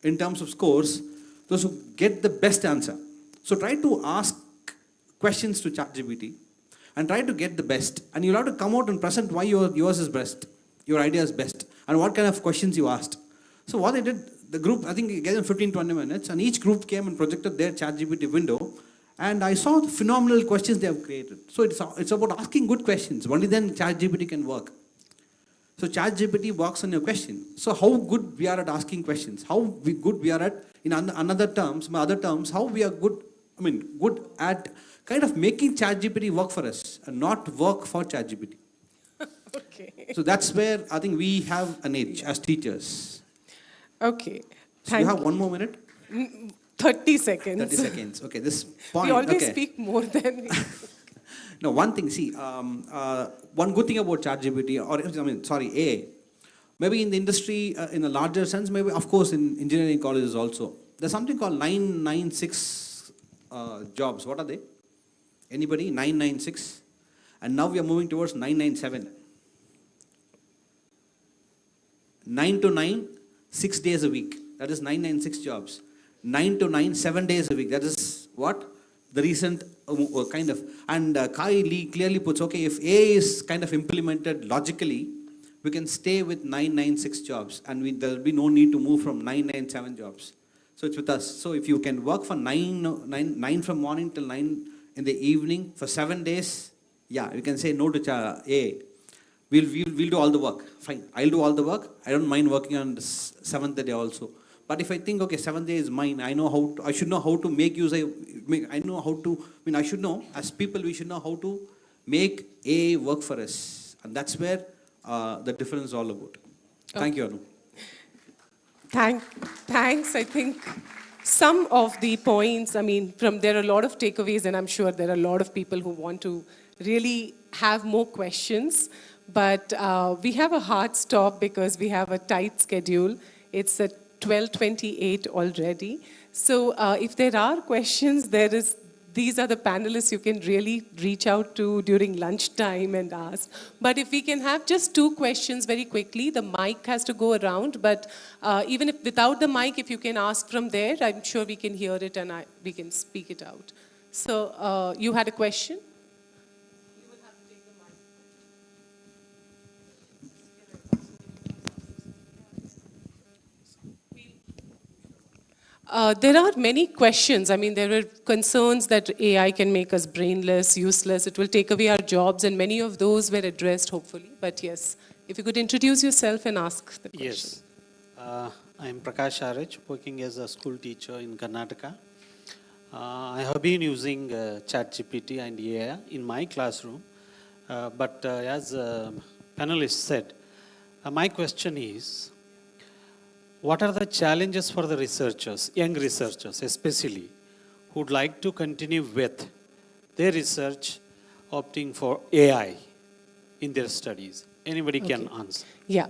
in terms of scores, those who get the best answer. So try to ask questions to ChatGPT and try to get the best. And you'll have to come out and present why yours is best, your idea is best, and what kind of questions you asked. So what I did, the group, I think it gave them 15-20 minutes, and each group came and projected their ChatGPT window, and I saw the phenomenal questions they have created. So it's about asking good questions. Only then ChatGPT can work. So ChatGPT works on your question. So how good we are at asking questions, how good we are at, in other terms, how we are good at kind of making ChatGPT work for us and not work for ChatGPT. Okay. So that's where I think we have an edge as teachers. Okay. So you have 1 more minute? 30 seconds. 30 seconds. Okay, this point. We always okay. speak more than... No, one thing, see, one good thing about ChatGPT, AI, maybe in the industry, in a larger sense, maybe, of course, in engineering colleges also, there's something called 996 jobs. What are they? Anybody? 996? And now we are moving towards 997. 9 to 9, 6 days a week. That is 996 jobs. 9 to 9, 7 days a week. That is what? The recent kind of, and Kai Lee clearly puts, okay, if AI is kind of implemented logically, we can stay with 996 jobs, and there will be no need to move from 997 jobs. So it's with us. So if you can work for 9 from morning till 9 in the evening for 7 days, yeah, you can say no to AI. We'll do all the work. Fine, I'll do all the work. I don't mind working on the 7th day also. But if I think, okay, 7th day is mine, I should know how to make use of, I should know, as people, we should know how to make AI work for us. And that's where the difference is all about. Thank you, Anu. Thanks. I think some of the points, there are a lot of takeaways, and I'm sure there are a lot of people who want to really have more questions, but we have a hard stop because we have a tight schedule. It's at 12:28 already. So if there are questions, these are the panelists you can really reach out to during lunchtime and ask. But if we can have just 2 questions very quickly, the mic has to go around, but even if without the mic, if you can ask from there, I'm sure we can hear it and we can speak it out. So you had a question? There are many questions. I mean, there are concerns that AI can make us brainless, useless, it will take away our jobs, and many of those were addressed, hopefully. But yes, if you could introduce yourself and ask the question. Yes. I am Prakash Arich, working as a school teacher in Karnataka. I have been using ChatGPT and AI in my classroom. But as panelists said, my question is, what are the challenges for the researchers, young researchers especially, who would like to continue with their research opting for AI in their studies? Anybody can answer. Yeah,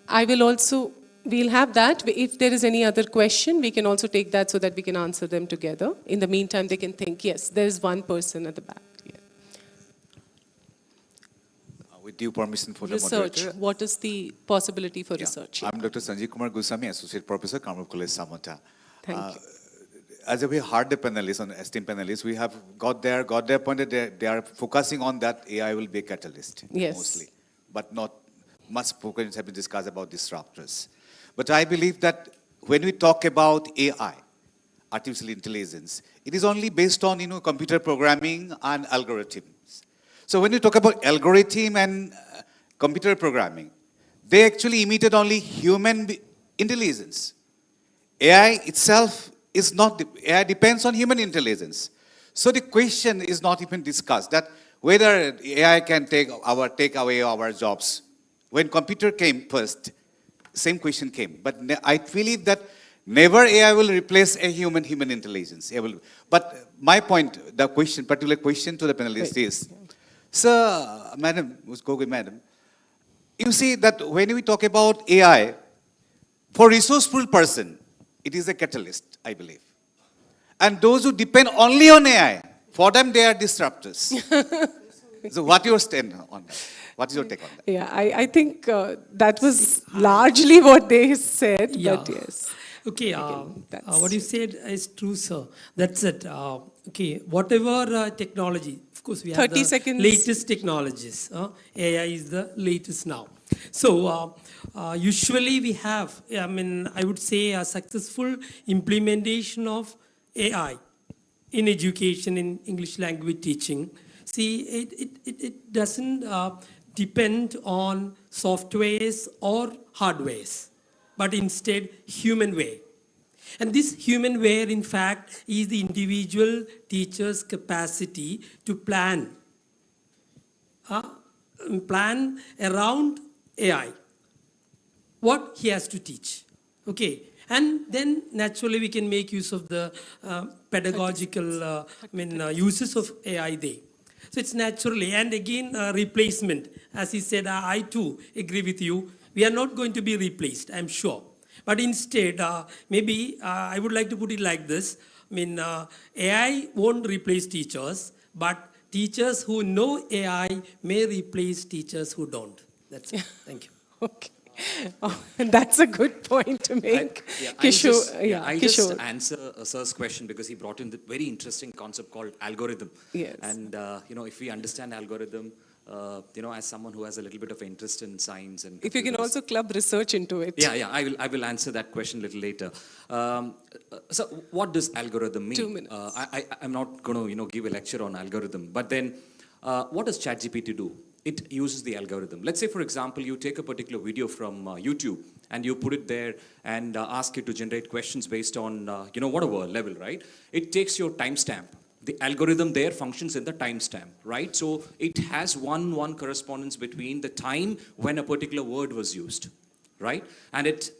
I will also, we'll have that. If there is any other question, we can also take that so that we can answer them together. In the meantime, they can think, yes, there is one person at the back. Yeah. With due permission for Research, the moderator. what is the possibility for research? I'm Dr. Sanjeev Kumar Goswami, Associate Professor, Kamrup College, Samanta. Thank you. As we heard the panelists, on esteemed panelists, we have got their point that they are focusing on that AI will be a catalyst, Yes. mostly. But not much focus have been discussed about disruptors. But I believe that when we talk about AI, artificial intelligence, it is only based on, computer programming and algorithms. So when you talk about algorithm and computer programming, they actually imitate only human intelligence. AI itself is not, AI depends on human intelligence. So the question is not even discussed that whether AI can take away our jobs. When computer came first, same question came. But I believe that never AI will replace a human intelligence. But my point, the question, particular question to the panelists is, sir, madam, madam, you see that when we talk about AI, for resourceful person, it is a catalyst, I believe. And those who depend only on AI, for them they are disruptors. So what your stand on that? What is your take on that? Yeah, I think that was largely what they said, Yeah. but yes. Okay, what you said is true, sir. That's it. Okay, whatever technology, of course, we have 30 the seconds. latest technologies. AI is the latest now. So usually we have, I would say a successful implementation of AI in education, in English language teaching. See, it doesn't depend on softwares or hardwares, but instead human way. And this human way, in fact, is the individual teacher's capacity to plan around AI, what he has to teach. Okay, and then naturally we can make use of the pedagogical uses of AI there. So it's naturally, and again, replacement. As he said, I too agree with you. We are not going to be replaced, I'm sure. But instead, maybe I would like to put it like this. AI won't replace teachers, but teachers who know AI may replace teachers who don't. That's it. Thank you. Okay. Oh, that's a good point to make. I just answer Sir's question because he brought in the very interesting concept called algorithm. Yes. And if we understand algorithm, as someone who has a little bit of interest in science and If you can also club research into it. Yeah, I will answer that question a little later. So what does algorithm mean? 2 minutes. I'm not going to give a lecture on algorithm, but then what does ChatGPT do? It uses the algorithm. Let's say, for example, you take a particular video from YouTube and you put it there and ask it to generate questions based on, whatever level, right? It takes your timestamp. The algorithm there functions in the timestamp, right? So it has one correspondence between the time when a particular word was used, right? And it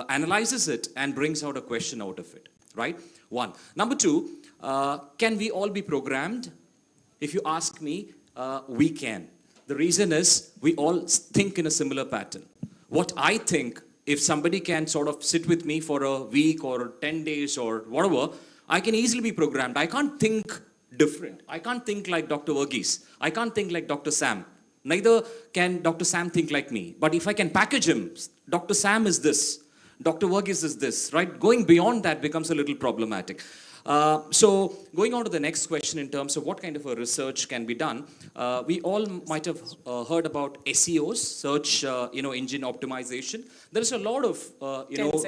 analyzes it and brings out a question out of it, right? One. Number two, can we all be programmed? If you ask me, we can. The reason is we all think in a similar pattern. What I think, if somebody can sort of sit with me for a week or 10 days or whatever, I can easily be programmed. I can't think different. I can't think like Dr. Verghese. I can't think like Dr. Sam. Neither can Dr. Sam think like me. But if I can package him, Dr. Sam is this, Dr. Verghese is this, right? Going beyond that becomes a little problematic. So going on to the next question in terms of what kind of a research can be done, we all might have heard about SEOs, search engine optimization. There is a lot of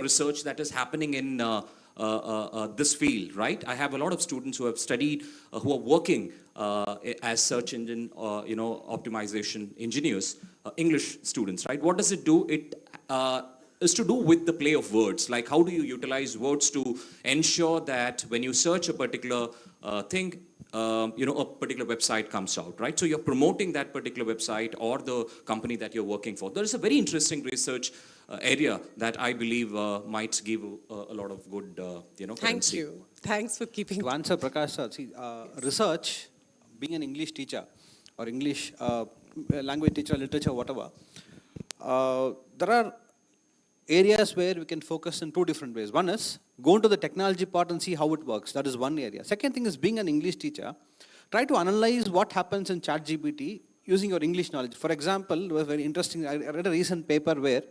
research that is happening in this field, right? I have a lot of students who have studied, who are working as search engine optimization engineers, English students, right? What does it do? It is to do with the play of words. Like, how do you utilize words to ensure that when you search a particular thing, a particular website comes out, right? So you're promoting that particular website or the company that you're working for. There is a very interesting research area that I believe might give a lot of good, Thank currency. you. Thanks for keeping. To answer Prakash sir, see, research, being an English teacher or English language teacher, literature, whatever, there are areas where we can focus in two different ways. One is go into the technology part and see how it works. That is one area. Second thing is, being an English teacher, try to analyze what happens in ChatGPT using your English knowledge. For example, it was very interesting. I read a recent paper where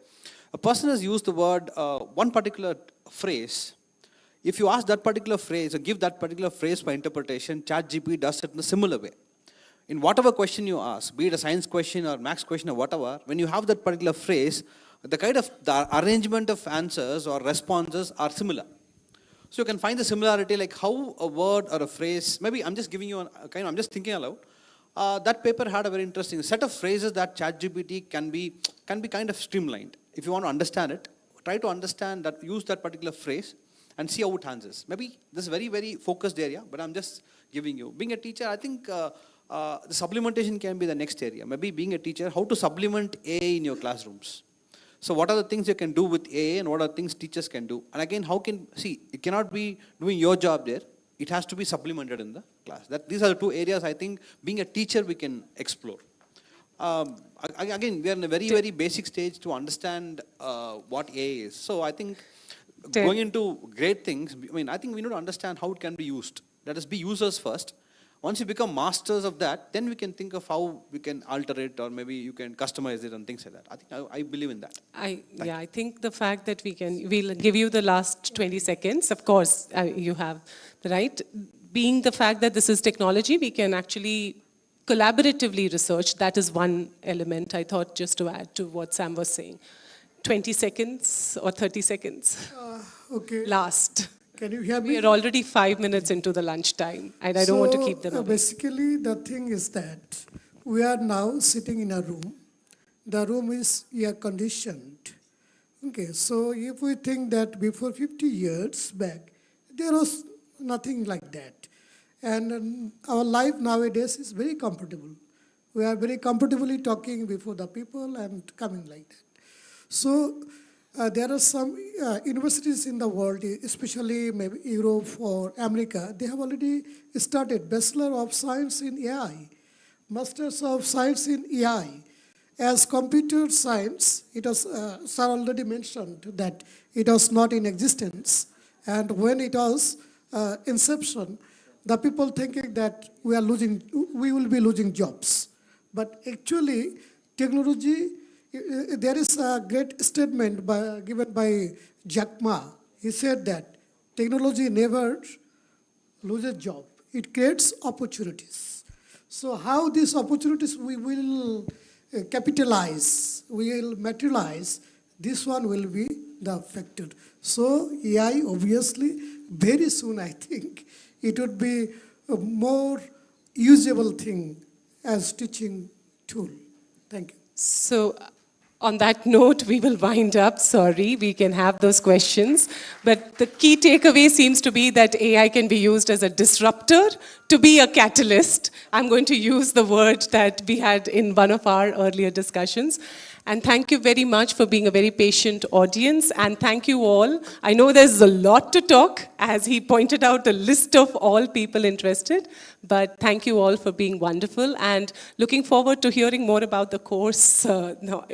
a person has used the word, one particular phrase. If you ask that particular phrase or give that particular phrase for interpretation, ChatGPT does it in a similar way. In whatever question you ask, be it a science question or maths question or whatever, when you have that particular phrase, the arrangement of answers or responses are similar. So you can find the similarity, like how a word or a phrase, maybe I'm just giving you I'm just thinking aloud. That paper had a very interesting set of phrases that ChatGPT can be kind of streamlined. If you want to understand it, try to understand that, use that particular phrase and see how it answers. Maybe this is a very, very focused area, but I'm just giving you. Being a teacher, I think the supplementation can be the next area. Maybe being a teacher, how to supplement AI in your classrooms. So what are the things you can do with AI and what are the things teachers can do? And again, it cannot be doing your job there. It has to be supplemented in the class. These are the two areas I think being a teacher we can explore. Again, we are in a very, very basic stage to understand what AI is. So I think going into great things, I think we need to understand how it can be used. Let us be users first. Once you become masters of that, then we can think of how we can alter it, or maybe you can customize it and things like that. I think I believe in that. I think the fact that we'll give you the last 20 seconds. Of course, you have the right. Being the fact that this is technology, we can actually collaboratively research. That is one element, I thought, just to add to what Sam was saying. 20 seconds or 30 seconds. Okay. Last. Can you hear me? We are already 5 minutes into the lunch time, and I don't want to keep them away. Basically, the thing is that we are now sitting in a room. The room is air conditioned. Okay, so if we think that before 50 years back, there was nothing like that. And our life nowadays is very comfortable. We are very comfortably talking before the people and coming like that. So there are some universities in the world, especially maybe Europe or America, they have already started Bachelor of Science in AI, Masters of Science in AI. As computer science, it was, sir already mentioned that it was not in existence. And when it was inception, the people thinking that we will be losing jobs. But actually, technology, there is a great statement given by Jack Ma. He said that technology never loses job. It creates opportunities. So how these opportunities we will capitalize, we will materialize, this one will be the factor. So AI, obviously, very soon I think, it would be a more usable thing as teaching tool. Thank you. So on that note, we will wind up. Sorry, we can have those questions. But the key takeaway seems to be that AI can be used as a disruptor, to be a catalyst. I'm going to use the word that we had in one of our earlier discussions. And thank you very much for being a very patient audience. And thank you all. I know there's a lot to talk, as he pointed out, a list of all people interested. But thank you all for being wonderful. And looking forward to hearing more about the course,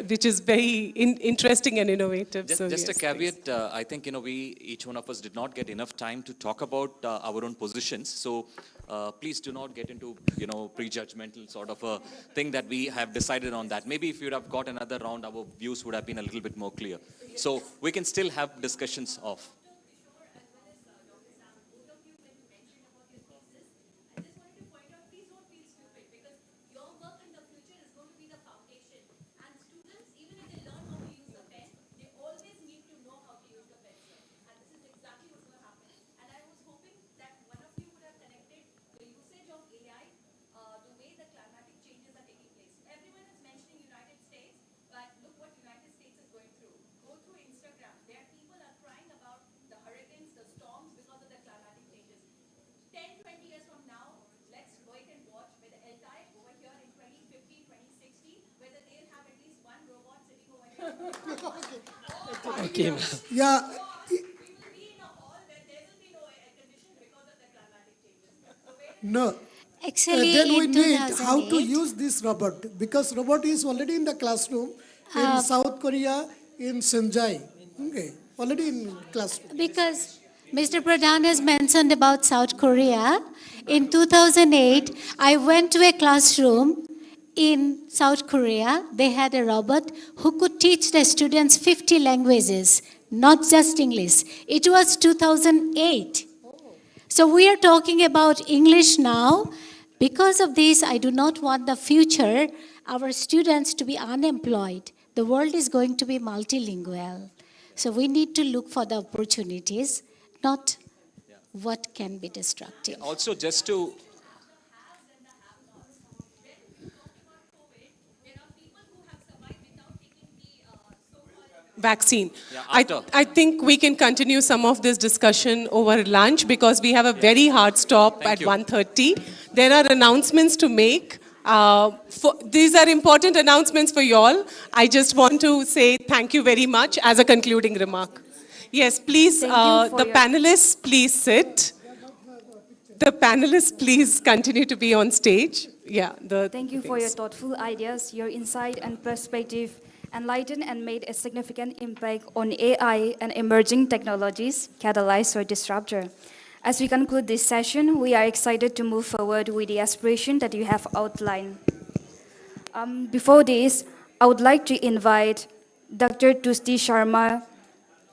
which is very interesting and innovative. Just, So, just yes, a caveat, I think, each one of us did not get enough time to talk about our own positions. So please do not get into, prejudgmental sort of a thing that we have decided on that. Maybe if you'd have got another round, our views would have been a little bit more clear. So we can still have discussions off. Okay. Yeah, no. Actually, Then we in need how to 2008, use this robot, because robot is already in the classroom in South Korea, in Senjai. Okay, already in classroom. because Mr. Pradhan has mentioned about South Korea. In 2008, I went to a classroom in South Korea. They had a robot who could teach the students 50 languages, not just English. It was 2008. So we are talking about English now. Because of this, I do not want the future, our students to be unemployed. The world is going to be multilingual. So we need to look for the opportunities, not what can be destructive. Also, just to vaccine. Yeah, I, after. I think we can continue some of this discussion over lunch because we have a very hard stop Thank at you. 1:30. There are announcements to make. These are important announcements for you all. I just want to say thank you very much as a concluding remark. Yes, please, Thank you for the your- panelists, please sit. The panelists, please continue to be on stage. Yeah. Thank you for your thoughtful ideas. Your insight and perspective enlightened and made a significant impact on AI and emerging technologies, catalyzed or disruptor. As we conclude this session, we are excited to move forward with the aspiration that you have outlined. Before this, I would like to invite Dr. Tusti Sharma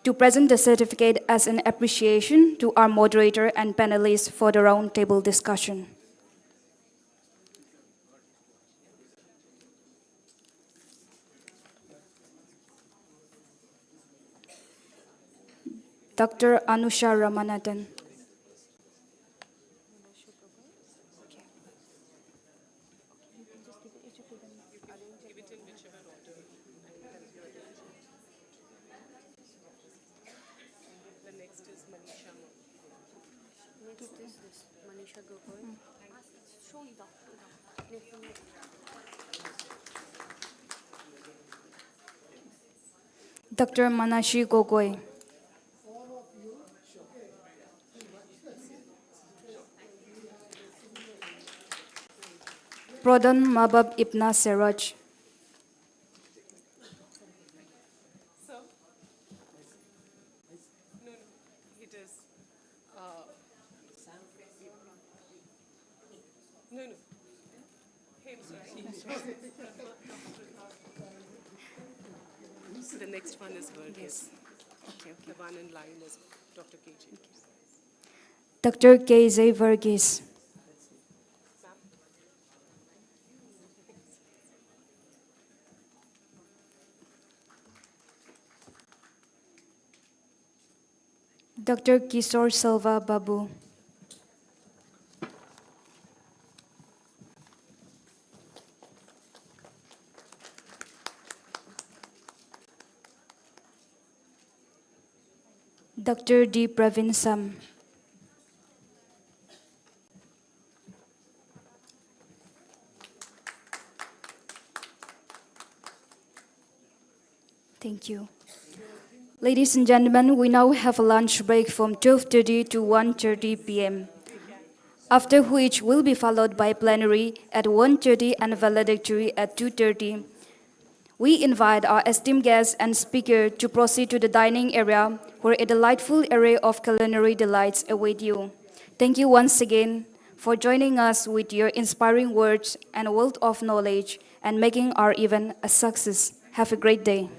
to present the certificate as an appreciation to our moderator and panelists for the roundtable discussion. Dr. Anusha Ramanathan. Dr. Manashi Gogoi. Prodhan Mabab Ibna Seraj. The next one is Verghese. Okay. The one in line is Dr. KJ. Dr. KZ Verghese. Dr. Kishore Selva Babu. Dr. D. Pravin Sam. Thank you. Ladies and gentlemen, we now have a lunch break from 12:30 to 1:30 p.m., after which will be followed by plenary at 1:30 and valedictory at 2:30. We invite our esteemed guests and speaker to proceed to the dining area, where a delightful array of culinary delights await you. Thank you once again for joining us with your inspiring words and wealth of knowledge and making our event a success. Have a great day.